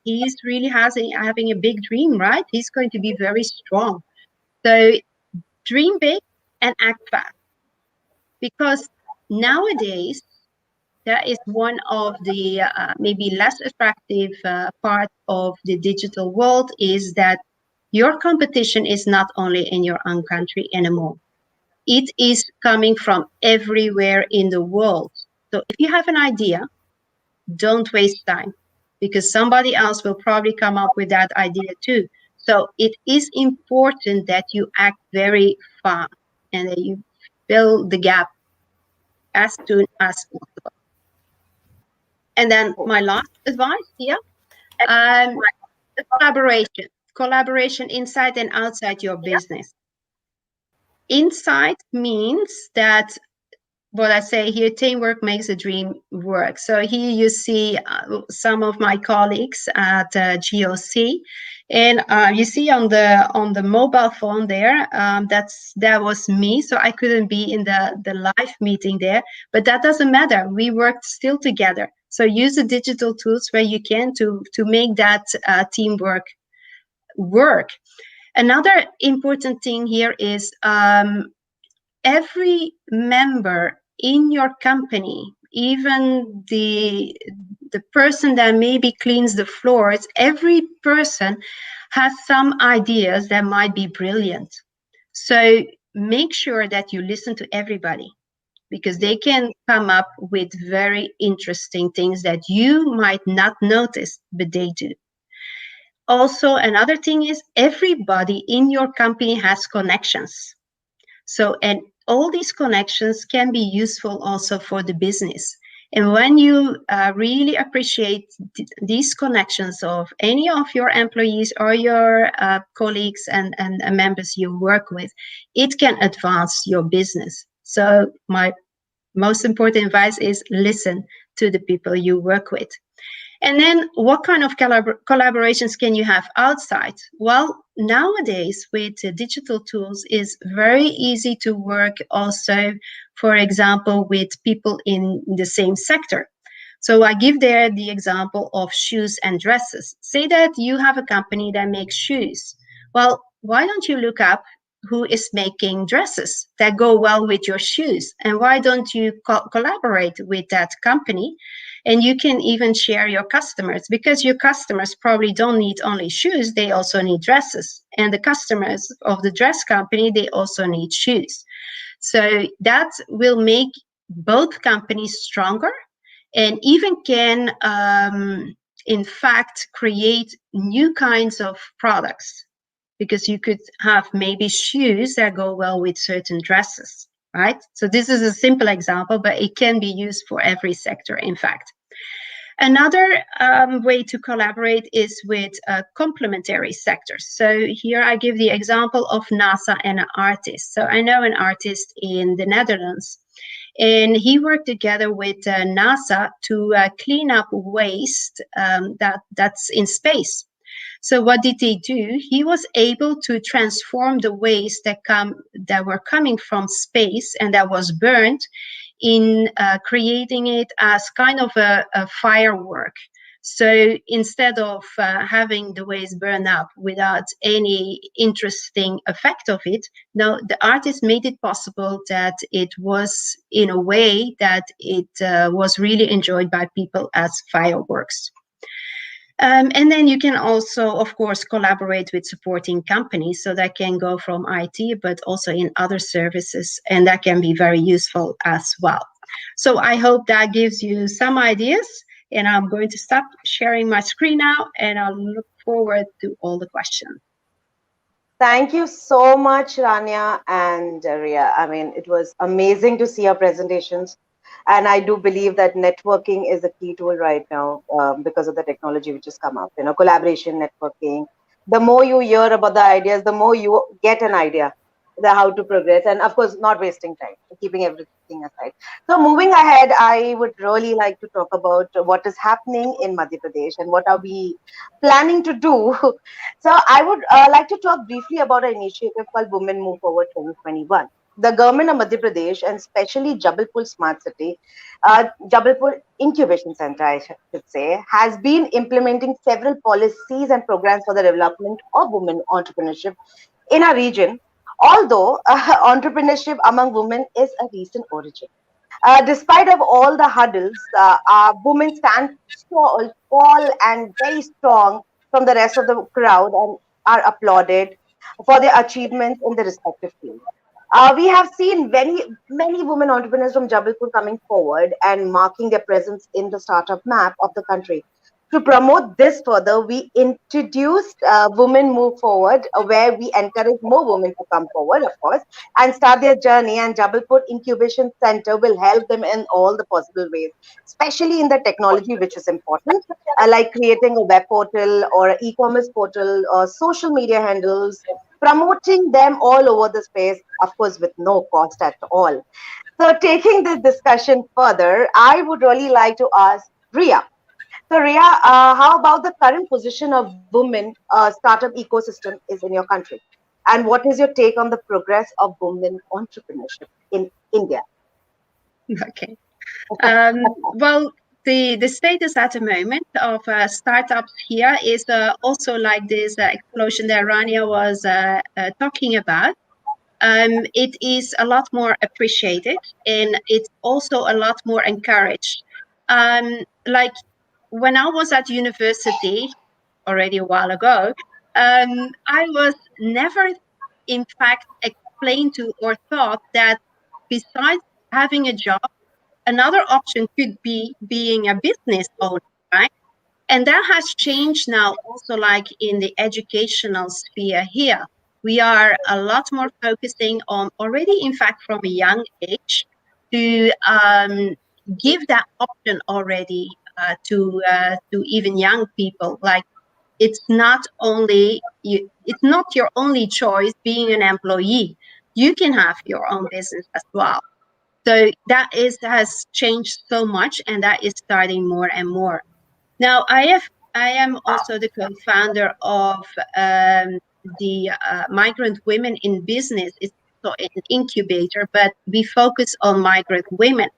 he's really having a big dream, right? He's going to be very strong. So dream big and act fast, because nowadays that is one of the maybe less attractive part of the digital world, is that your competition is not only in your own country anymore. It is coming from everywhere in the world. So if you have an idea, don't waste time, because somebody else will probably come up with that idea too. So it is important that you act very fast and that you fill the gap as soon as possible. And then my last advice here, collaboration inside and outside your business. Inside means that what I say here, teamwork makes a dream work. So here you see some of my colleagues at GOC, and you see on the mobile phone there, that was me. So I couldn't be in the live meeting there, but that doesn't matter. We worked still together. So use the digital tools where you can to make that teamwork work. Another important thing here is every member in your company, even the person that maybe cleans the floors, every person has some ideas that might be brilliant. So make sure that you listen to everybody, because they can come up with very interesting things that you might not notice, but they do. Also, another thing is everybody in your company has connections. So, and all these connections can be useful also for the business. And when you really appreciate these connections of any of your employees or your colleagues and members you work with, it can advance your business. So my most important advice is listen to the people you work with. And then what kind of collaborations can you have outside? Well, nowadays with digital tools, is very easy to work also, for example, with people in the same sector. So I give there the example of shoes and dresses. Say that you have a company that makes shoes. Well, why don't you look up who is making dresses that go well with your shoes? And why don't you collaborate with that company? And you can even share your customers, because your customers probably don't need only shoes, they also need dresses. And the customers of the dress company, they also need shoes. So that will make both companies stronger, and even can, in fact, create new kinds of products, because you could have maybe shoes that go well with certain dresses, right? So this is a simple example, but it can be used for every sector, in fact. Another way to collaborate is with complementary sectors. So here I give the example of NASA and an artist. So I know an artist in the Netherlands, and he worked together with NASA to clean up waste that's in space. So what did he do? He was able to transform the waste that were coming from space and that was burned, in creating it as kind of a firework. So instead of having the waste burn up without any interesting effect of it, no, the artist made it possible that it was in a way that it was really enjoyed by people as fireworks. And then you can also, of course, collaborate with supporting companies. So that can go from IT, but also in other services, and that can be very useful as well. So I hope that gives you some ideas, and I'm going to stop sharing my screen now, and I'll look forward to all the questions. Thank you so much, Rania and Ria. I mean, it was amazing to see your presentations. And I do believe that networking is a key tool right now, because of the technology which has come up, collaboration, networking. The more you hear about the ideas, the more you get an idea. the how to progress, and of course not wasting time, keeping everything aside. So moving ahead, I would really like to talk about what is happening in Madhya Pradesh and what are we planning to do. So I would like to talk briefly about an initiative called Women Move Forward 2021. The government of Madhya Pradesh, and especially Jabalpur Smart City, Jabalpur Incubation Center, I should say, has been implementing several policies and programs for the development of women entrepreneurship in our region, although entrepreneurship among women is a recent origin. Despite of all the hurdles, women stand tall and very strong from the rest of the crowd and are applauded for their achievements in the respective fields. We have seen many women entrepreneurs from Jabalpur coming forward and marking their presence in the startup map of the country. To promote this further, we introduced Women Move Forward, where we encourage more women to come forward, of course, and start their journey. And Jabalpur Incubation Center will help them in all the possible ways, especially in the technology, which is important, like creating a web portal or an e-commerce portal or social media handles, promoting them all over the space, of course, with no cost at all. So, taking this discussion further, I would really like to ask Ria. So, Ria, how about the current position of women startup ecosystem is in your country? And what is your take on the progress of women entrepreneurship in India? Okay. Well, the status at the moment of startups here is also like this explosion that Rania was talking about. It is a lot more appreciated, and it's also a lot more encouraged. Like when I was at university already a while ago, I was never, in fact, explained to or thought that besides having a job, another option could be being a business owner, right? And that has changed now also, like in the educational sphere here. We are a lot more focusing on already, in fact, from a young age to give that option already to even young people. Like it's not only you, it's not your only choice being an employee. You can have your own business as well. So that is has changed so much, and that is starting more and more. Now, I am also the co-founder of the Migrant Women in Business. It's also an incubator, but we focus on migrant women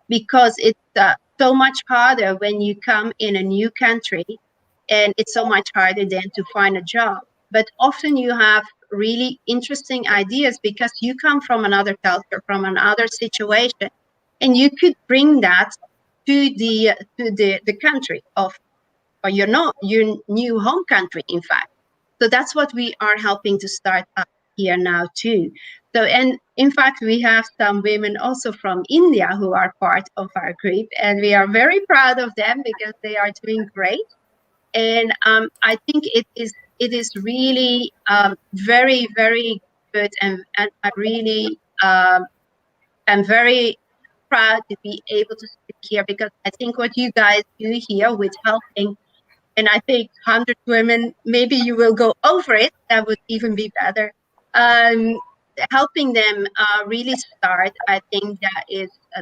because it's so much harder when you come in a new country, and it's so much harder then to find a job. But often you have really interesting ideas because you come from another culture, from another situation, and you could bring that to the country of or your new home country, in fact. So that's what we are helping to start up here now too. So, and in fact, we have some women also from India who are part of our group, and we are very proud of them because they are doing great. And I think it is really very, very good, and I really am very proud to be able to speak here because I think what you guys do here with helping, and I think 100 women, maybe you will go over it. That would even be better. Um, Helping them really start, I think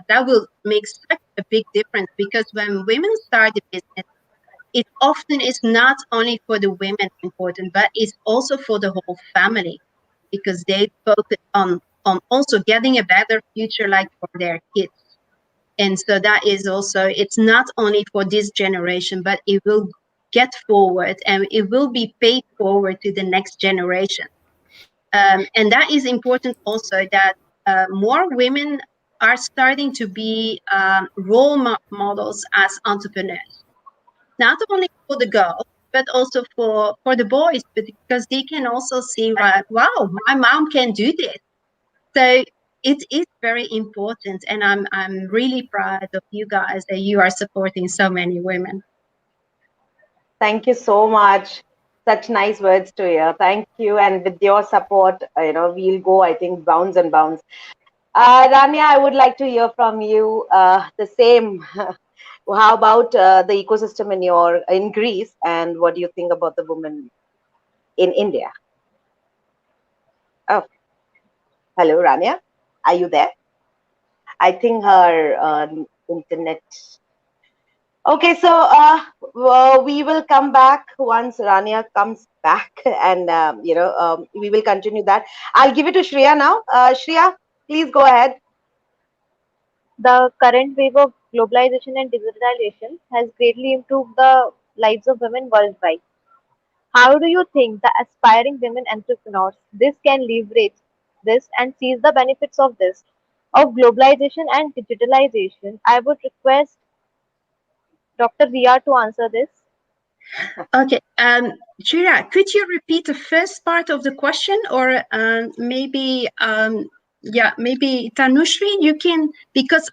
that will make such a big difference because when women start a business, it often is not only for the women important, but it's also for the whole family because they focus on also getting a better future, like for their kids. And so that is also, it's not only for this generation, but it will get forward and it will be paid forward to the next generation. And that is important also that more women are starting to be models as entrepreneurs, not only for the girls, but also for the boys, because they can also see, like, wow, my mom can do this. So it is very important, and I'm really proud of you guys that you are supporting so many women. Thank you so much. Such nice words to hear. Thank you. And with your support, we'll go, I think, bounds and bounds. Rania, I would like to hear from you the same. How about the ecosystem in Greece, and what do you think about the women in India? Oh, Hello, Rania. Are you there? I think her internet. Okay, so we will come back once Rania comes back, and we will continue that. I'll give it to Shreya now. Shreya, please go ahead. The current wave of globalization and digitalization has greatly improved the lives of women worldwide. How do you think the aspiring women entrepreneurs this can leverage this and seize the benefits of this? Of globalization and digitalization, I would request Dr. Ria to answer this. Okay. Jira, could you repeat the first part of the question, or maybe Tanushri, you can, because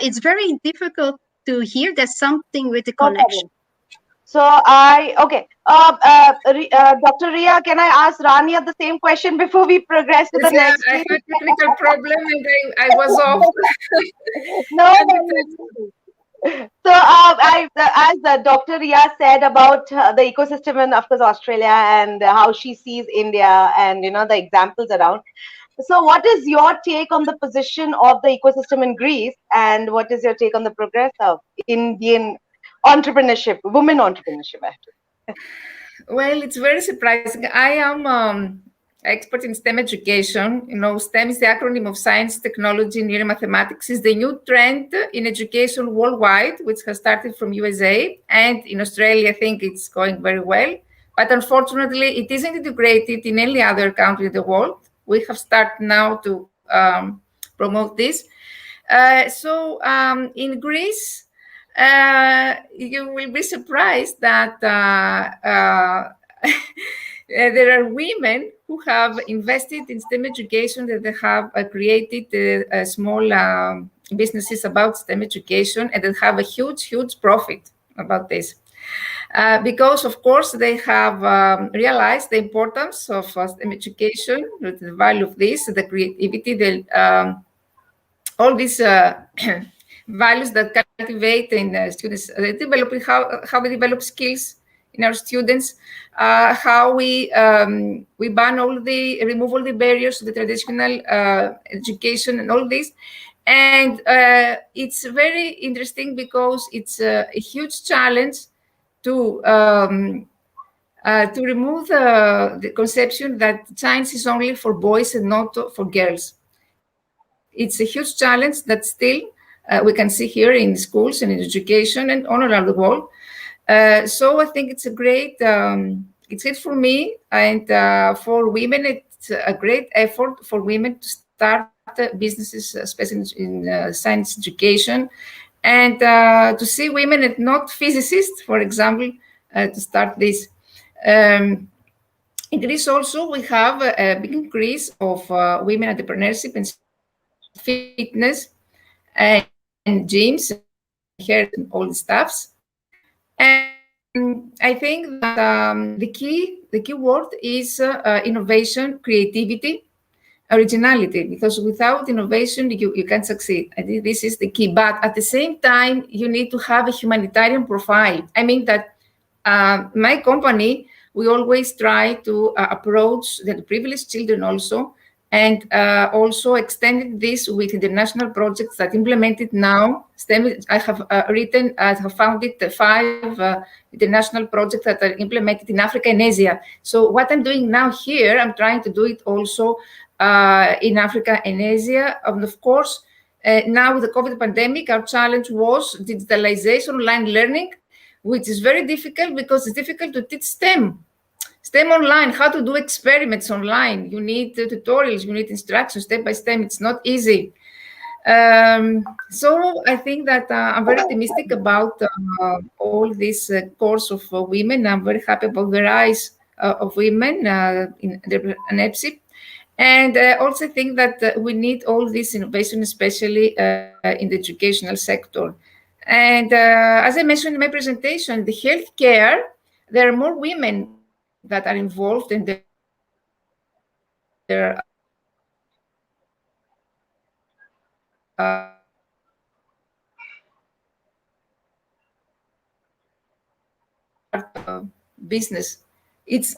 it's very difficult to hear. There's something with the No connection. problem. So Dr. Ria, can I ask Rania the same question before we progress to the Yeah, next, I please? had technical problem and I was off. No, Can you no, no. So, as Dr. Ria said about the ecosystem in, of course, Australia, and how she sees India, and the examples around. So, what is your take on the position of the ecosystem in Greece, and what is your take on the progress of Indian entrepreneurship, women entrepreneurship? Well, it's very surprising. I am expert in STEM education. STEM is the acronym of science, technology, engineering, mathematics. Is the new trend in education worldwide, which has started from USA and in Australia. I think it's going very well, but unfortunately, it isn't integrated in any other country in the world. We have started now to promote this. So in Greece, you will be surprised that there are women who have invested in STEM education, that they have created small businesses about STEM education, and that have a huge, huge profit about this. Because, of course, they have realized the importance of STEM education, the value of this, the creativity, all these values that cultivate in students, developing how we develop skills in our students, how we remove all the barriers to the traditional education and all this. And it's very interesting because it's a huge challenge to remove the conception that science is only for boys and not for girls. It's a huge challenge that still we can see here in schools and in education and all around the world. So I think it's great for me and for women. It's a great effort for women to start businesses, especially in science education, and to see women and not physicists, for example, to start this. Um, in Greece also, we have a big increase of women entrepreneurship and fitness and gyms and hair and all the stuffs. And I think that the key word is innovation, creativity, originality, because without innovation, you can't succeed. I think this is the key. But at the same time, you need to have a humanitarian profile. I mean that my company, we always try to approach the privileged children also, and also extended this with international projects that implemented now. STEM, I have founded 5 international projects that are implemented in Africa and Asia. So what I'm doing now here, I'm trying to do it also in Africa and Asia. And of course, now with the COVID pandemic, our challenge was digitalization, online learning, which is very difficult because it's difficult to teach STEM. STEM online, how to do experiments online. You need tutorials, you need instructions step by step. It's not easy. So I think that I'm very optimistic about all this course of women. I'm very happy about the rise of women in entrepreneurship. And I also think that we need all this innovation, especially in the educational sector. And as I mentioned in my presentation, the healthcare, there are more women that are involved and there are business. It's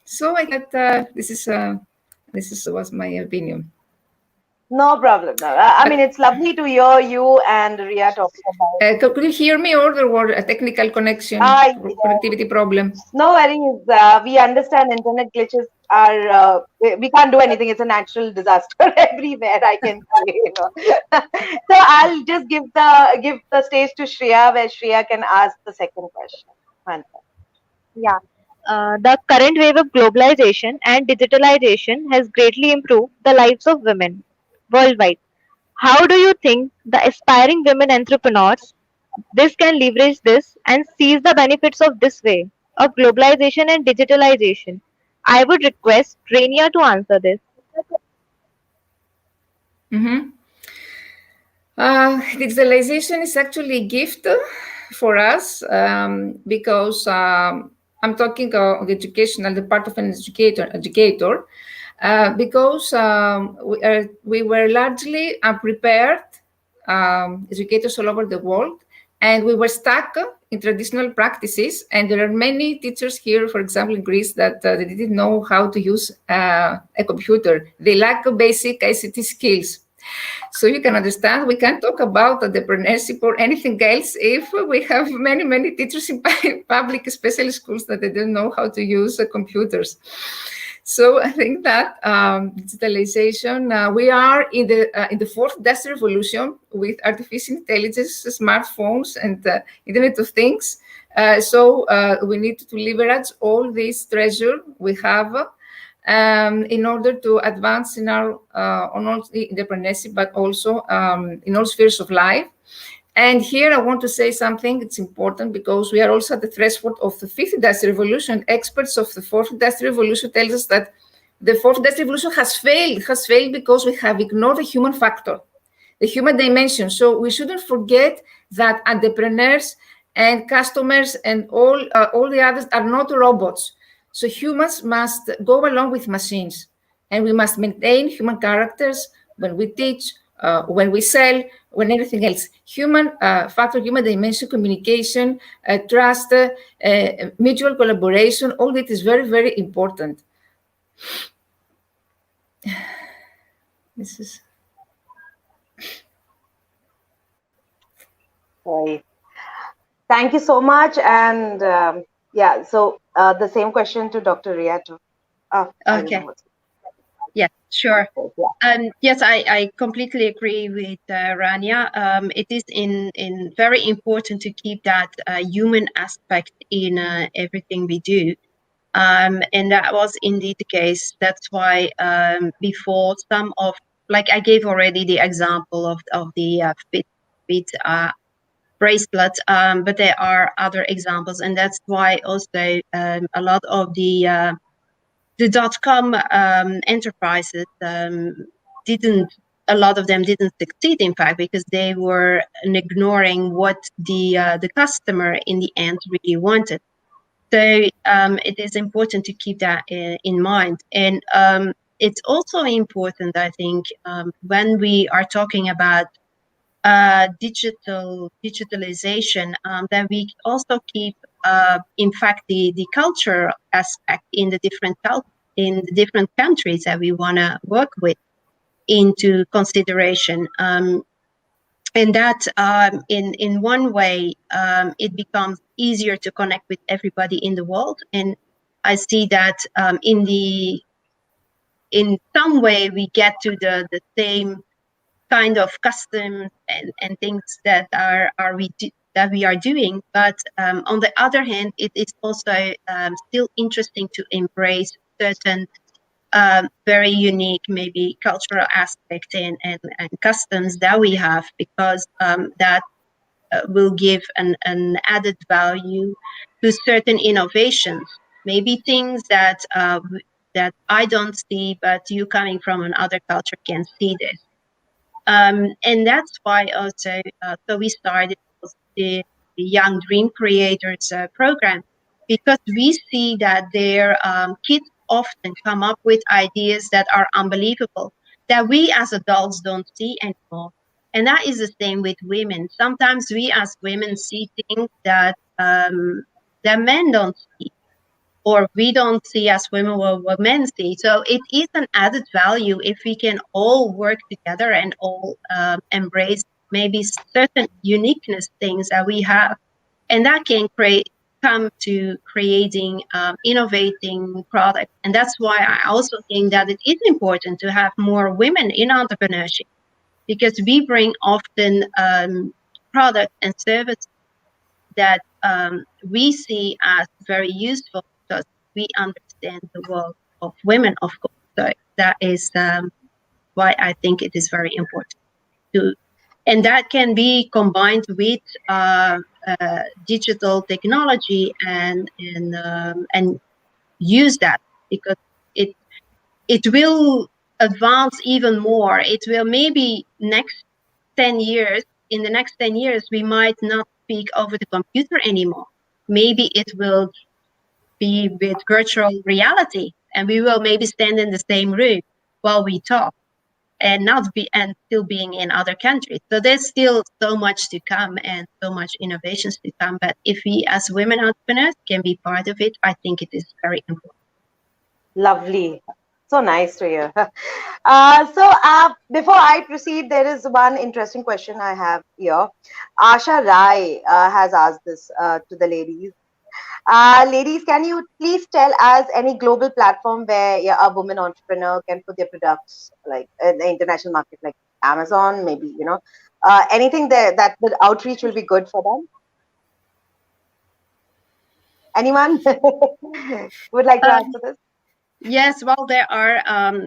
So I thought this is was my opinion. No problem. No. I mean, it's lovely to hear you and Ria talking about. Could you hear me, or there were a technical connection Ah, connectivity problem? no worries. We understand internet glitches are, we can't do anything. It's a natural disaster everywhere, I can say. So I'll just give the stage to Shreya, where Shreya can ask the second question. Mantha. Yeah. The current wave of globalization and digitalization has greatly improved the lives of women worldwide. How do you think the aspiring women entrepreneurs this can leverage this and seize the benefits of this way of globalization and digitalization? I would request Rania to answer this. Mm-hmm. Digitalization is actually a gift for us because I'm talking of educational, the part of an educator, because we were largely unprepared, educators all over the world, and we were stuck in traditional practices. And there are many teachers here, for example, in Greece, that they didn't know how to use a computer. They lack basic ICT skills. So you can understand we can't talk about entrepreneurship or anything else if we have many, many teachers in public, especially schools, that they don't know how to use computers. So I think that digitalization, we are in the fourth industrial revolution with artificial intelligence, smartphones, and Internet of Things. So we need to leverage all this treasure we have in order to advance in our on all the entrepreneurship, but also in all spheres of life. And here I want to say something. It's important because we are also at the threshold of the fifth industrial revolution. Experts of the fourth industrial revolution tell us that the fourth industrial revolution has failed. It has failed because we have ignored the human factor, the human dimension. So we shouldn't forget that entrepreneurs and customers and all the others are not robots. So humans must go along with machines, and we must maintain human characters when we teach, when we sell, when everything else. Human factor, human dimension, communication, trust, mutual collaboration, all that is very, very important. This is. Sorry. Thank you so much. And yeah, so the same question to Dr. Ria too. I don't know Okay. what's. Yes, sure. Yeah. Yes, I completely agree with Rania. It is in very important to keep that human aspect in everything we do. And that was indeed the case. That's why before some of, like I gave already the example of the Fit bracelet, but there are other examples, and that's why also a lot of the dot-com enterprises didn't. A lot of them didn't succeed, in fact, because they were ignoring what the customer in the end really wanted. So it is important to keep that in mind. And it's also important, I think, when we are talking about digitalization, that we also keep, in fact, the culture aspect in the different countries that we want to work with into consideration. And that in one way it becomes easier to connect with everybody in the world. And I see that in some way we get to the same kind of customs and things that we are doing. But on the other hand, it is also still interesting to embrace certain very unique, maybe cultural aspects and customs that we have, because that will give an added value to certain innovations. Maybe things that I don't see, but you coming from another culture can see this. And that's why also, so we started the Young Dream Creators program, because we see that their kids often come up with ideas that are unbelievable, that we as adults don't see anymore. And that is the same with women. Sometimes we as women see things that men don't see. or we don't see as women what men see. So it is an added value if we can all work together and all embrace maybe certain uniqueness things that we have, and that can come to creating innovating products. And that's why I also think that it is important to have more women in entrepreneurship, because we bring often products and services that we see as very useful because we understand the world of women, of course. So that is why I think it is very important to, and that can be combined with digital technology and use that, because it it will advance even more. It will maybe next 10 years, in the next 10 years, we might not speak over the computer anymore. Maybe it will be with virtual reality, and we will maybe stand in the same room while we talk and not be and still being in other countries. So there's still so much to come and so much innovations to come. But if we as women entrepreneurs can be part of it, I think it is very important. Lovely. So nice to hear. Before I proceed, there is one interesting question I have here. Asha Rai has asked this to the ladies. Ladies, can you please tell us any global platform where a woman entrepreneur can put their products, like in the international market, like Amazon, maybe, anything there that the outreach will be good for them? Anyone would like to answer this? Yes, well, there are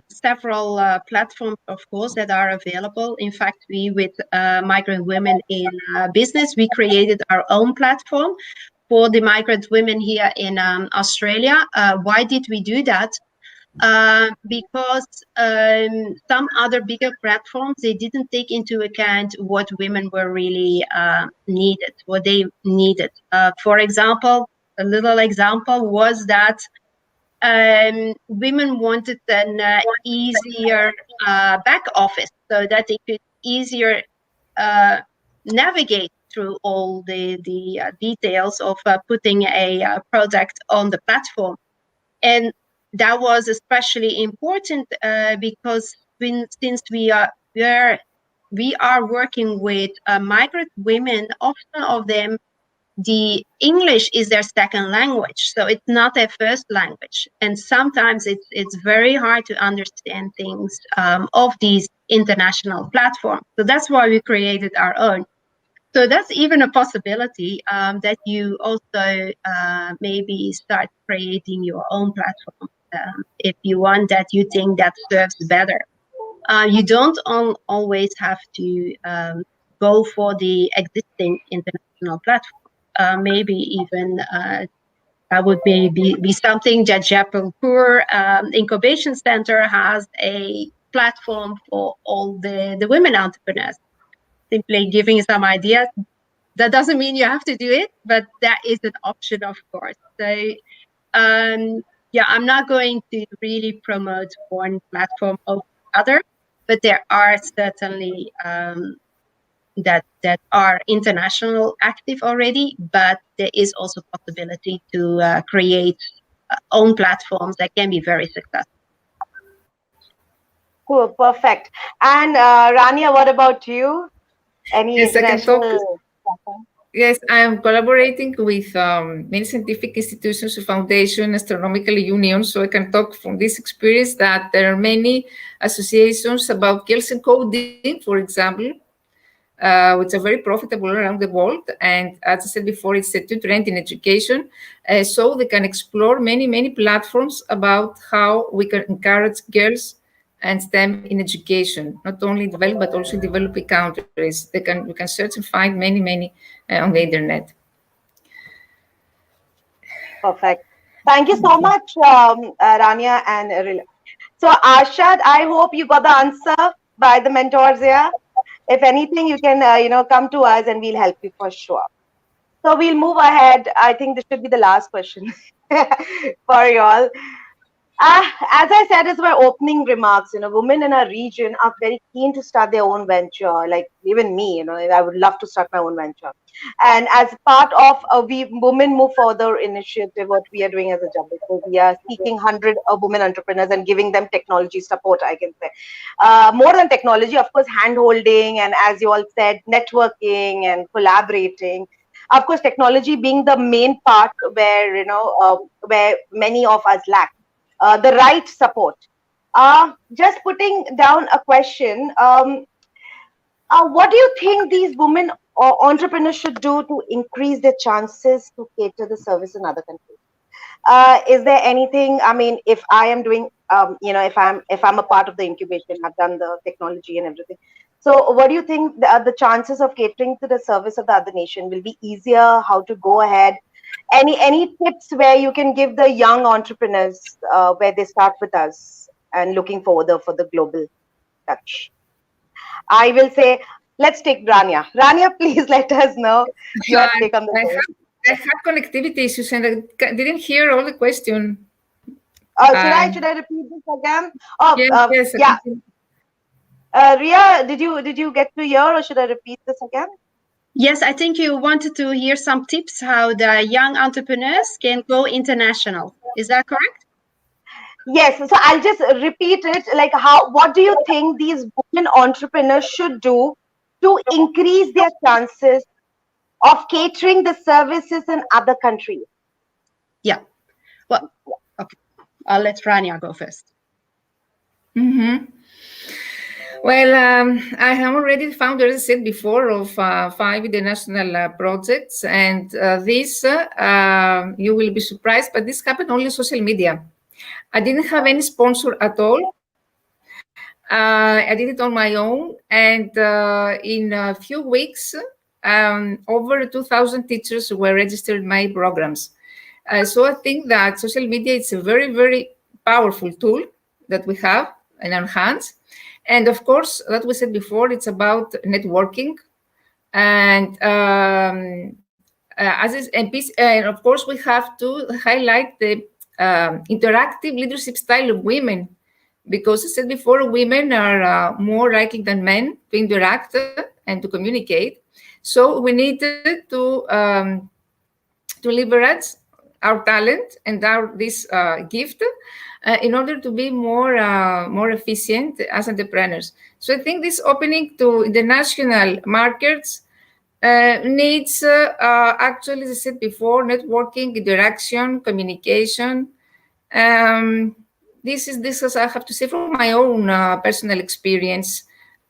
several platforms, of course, that are available. In fact, we, with migrant women in business, we created our own platform for the migrant women here in Australia. Why did we do that? Because some other bigger platforms, they didn't take into account what women were really needed, what they needed. For example, a little example was that women wanted an easier back office so that they could easier navigate through all the details of putting a product on the platform. And that was especially important because since we are working with migrant women, often of them the English is their second language, so it's not their first language, and sometimes it's very hard to understand things of these international platforms. So that's why we created our own. So that's even a possibility that you also maybe start creating your own platform if you want, that you think that serves better. You don't always have to go for the existing international platform. Maybe even that would be something that Jaipur Incubation Center has a platform for all the women entrepreneurs, simply giving some ideas. That doesn't mean you have to do it, but that is an option, of course. So yeah, I'm not going to really promote one platform over the other, but there are certainly that are international active already, but there is also possibility to create own platforms that can be very successful. Cool, perfect. And Rania, what about you? Any Yes, I can talk. international platform? Yes, I am collaborating with many scientific institutions, foundation, astronomical unions. So I can talk from this experience that there are many associations about girls and coding, for example, which are very profitable around the world. And as I said before, it's a new trend in education. So they can explore many platforms about how we can encourage girls and STEM in education, not only in developed but also in developing countries. You can search and find many on the internet. Perfect. Thank you so much, Rania and Rila. So, Arshad, I hope you got the answer by the mentors here. If anything, you can, come to us and we'll help you for sure. So we'll move ahead. I think this should be the last question for you all. As I said as my opening remarks, women in our region are very keen to start their own venture. Like even me, I would love to start my own venture. And as part of a we Women Move Further initiative, what we are doing as a Jumbo, so we are seeking 100 women entrepreneurs and giving them technology support, I can say. More than technology, of course, hand holding and, as you all said, networking and collaborating. Of course, technology being the main part where, where many of us lack the right support. Just putting down a question. What do you think these women or entrepreneurs should do to increase their chances to cater the service in other countries? Is there anything? I mean, if I am doing, if I'm a part of the incubation, I've done the technology and everything. So, what do you think the chances of catering to the service of the other nation will be easier? How to go ahead? Any tips where you can give the young entrepreneurs where they start with us and looking forward for the global touch? I will say, let's take Rania. Rania, please let us know your I, take on the I same. have I have connectivity issues and I didn't hear all the question. Should I repeat this again? Oh, Yes, yes. yeah. Ria, did you get to hear, or should I repeat this again? Yes, I think you wanted to hear some tips how the young entrepreneurs can go international. Is that correct? Yes. So I'll just repeat it. Like, what do you think these women entrepreneurs should do to increase their chances of catering the services in other countries? Yeah. Well, okay. I'll let Rania go first. Mm-hmm. Well, I have already founder, as I said before, of 5 international projects, and this you will be surprised, but this happened only on social media. I didn't have any sponsor at all. I did it on my own, and in a few weeks, over 2,000 teachers were registered in my programs. So I think that social media is a very, very powerful tool that we have in our hands. And of course, that we said before, it's about networking. And and of course, we have to highlight the interactive leadership style of women, because I said before, women are more likely than men to interact and to communicate. So we need to leverage our talent and our this gift in order to be more efficient as entrepreneurs. So I think this opening to international markets needs actually, as I said before, networking, interaction, communication. This is I have to say from my own personal experience.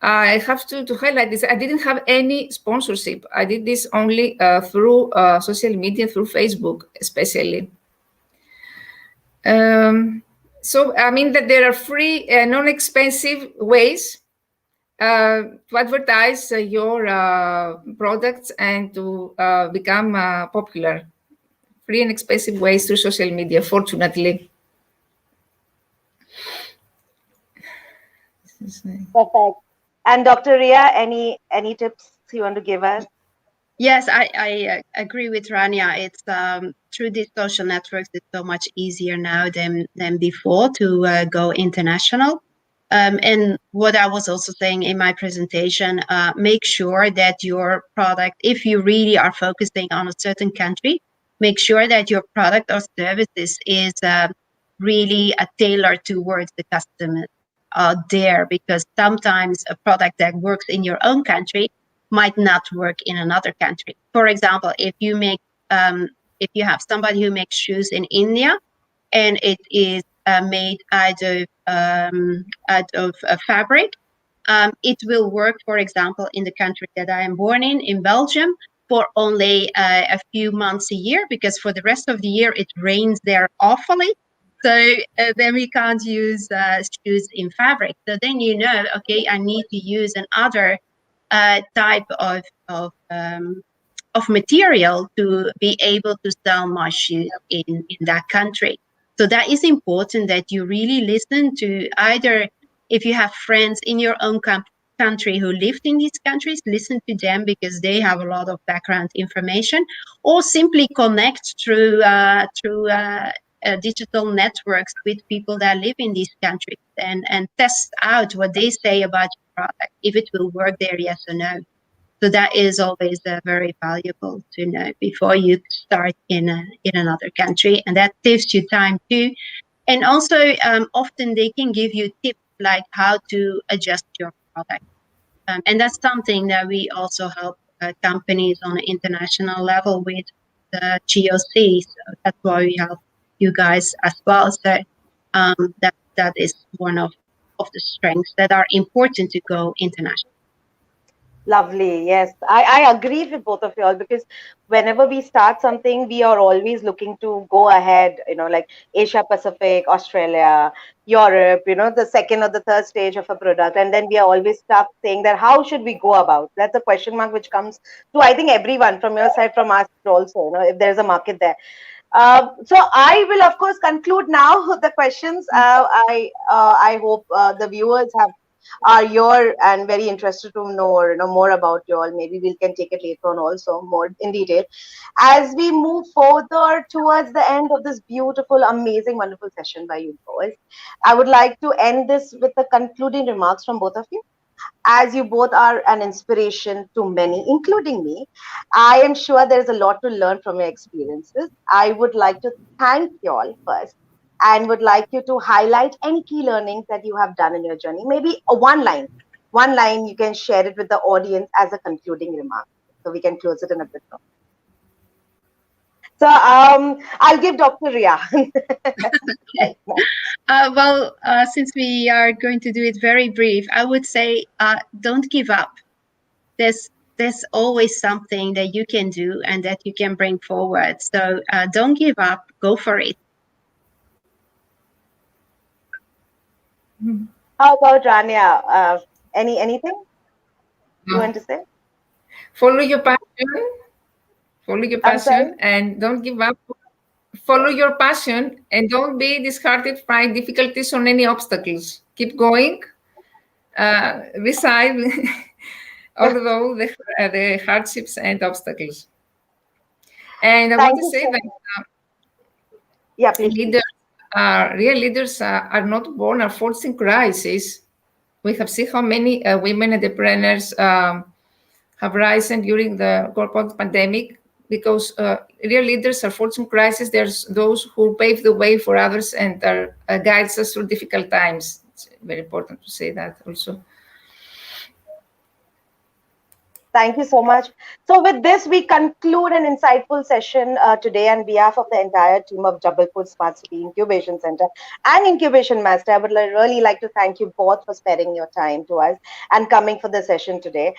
I have to highlight this. I didn't have any sponsorship. I did this only through social media, through Facebook, especially. So, I mean that there are free, non-expensive ways to advertise your products and to become popular. Free and expensive ways through social media, fortunately. Perfect. And Dr. Ria, any tips you want to give us? Yes, I agree with Rania. It's through these social networks, it's so much easier now than before to go international. And what I was also saying in my presentation, make sure that your product, if you really are focusing on a certain country, make sure that your product or services is really tailored towards the customer there, because sometimes a product that works in your own country might not work in another country. For example, if you have somebody who makes shoes in India and it is made out of fabric, it will work, for example, in the country that I am born in Belgium, for only a few months a year, because for the rest of the year it rains there awfully. So then we can't use shoes in fabric. So then okay, I need to use another type of material to be able to sell my shoes in that country. So that is important, that you really listen to, either if you have friends in your own country who lived in these countries, listen to them because they have a lot of background information, or simply connect through digital networks with people that live in these countries and test out what they say about your product, if it will work there, yes or no. So that is always very valuable to know before you start in another country, and that saves you time too. And also, often they can give you tips like how to adjust your product. And that's something that we also help companies on an international level with the GOC. So that's why we help you guys as well. So that is one of the strengths that are important to go international. Lovely. Yes, I agree with both of you all, because whenever we start something, we are always looking to go ahead, like Asia Pacific, Australia, Europe, the second or the third stage of a product. And then we are always stuck saying that how should we go about? That's a question mark which comes to, I think, everyone from your side, from us also, if there's a market there. So I will, of course, conclude now the questions. I hope the viewers are here and very interested to know, or more about you all. Maybe we can take it later on also more in detail as we move further towards the end of this beautiful, amazing, wonderful session by you boys. I would like to end this with the concluding remarks from both of you, as you both are an inspiration to many, including me. I am sure there is a lot to learn from your experiences. I would like to thank you all first, and would like you to highlight any key learnings that you have done in your journey. Maybe a one line. One line, you can share it with the audience as a concluding remark. So we can close it in a bit more. So I'll give Dr. Ria. Okay. Well, since we are going to do it very brief, I would say don't give up. There's always something that you can do and that you can bring forward. So don't give up. Go for it. How about Rania? Anything you want to say? Follow your passion. Follow your I'm sorry? passion and don't give up. Follow your passion and don't be disheartened by difficulties or any obstacles. Keep going. Beside although the hardships and obstacles. And I want Thank to you say so that much. Yeah, please. leaders, real leaders are not born or forced in crisis. We have seen how many women entrepreneurs have risen during the corporate pandemic, because real leaders are forced in crisis. There's those who pave the way for others and are guides us through difficult times. It's very important to say that also. Thank you so much. So with this, we conclude an insightful session today on behalf of the entire team of Jabalpur Smart City Incubation Center and Incubation Master. I would really like to thank you both for sparing your time to us and coming for the session today,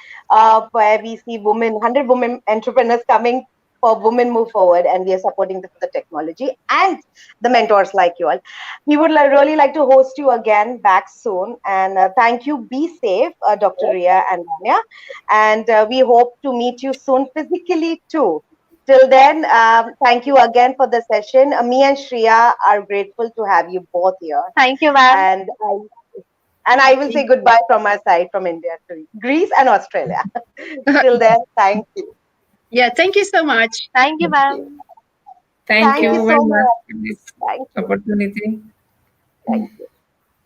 where we see 100 women entrepreneurs coming for Women Move Forward, and we are supporting the technology and the mentors like you all. We would really like to host you again back soon. And thank you. Be safe, Dr. Ria and Rania. And we hope to meet you soon physically too. Till then, thank you again for the session. Me and Shreya are grateful to have you both here. Thank you, ma'am. And I will say goodbye from my side, from India to Greece and Australia. Till then, thank you. Yeah, thank you so much. Thank you, ma'am. Thank you so very much much. for this Thank you. opportunity. Thank you.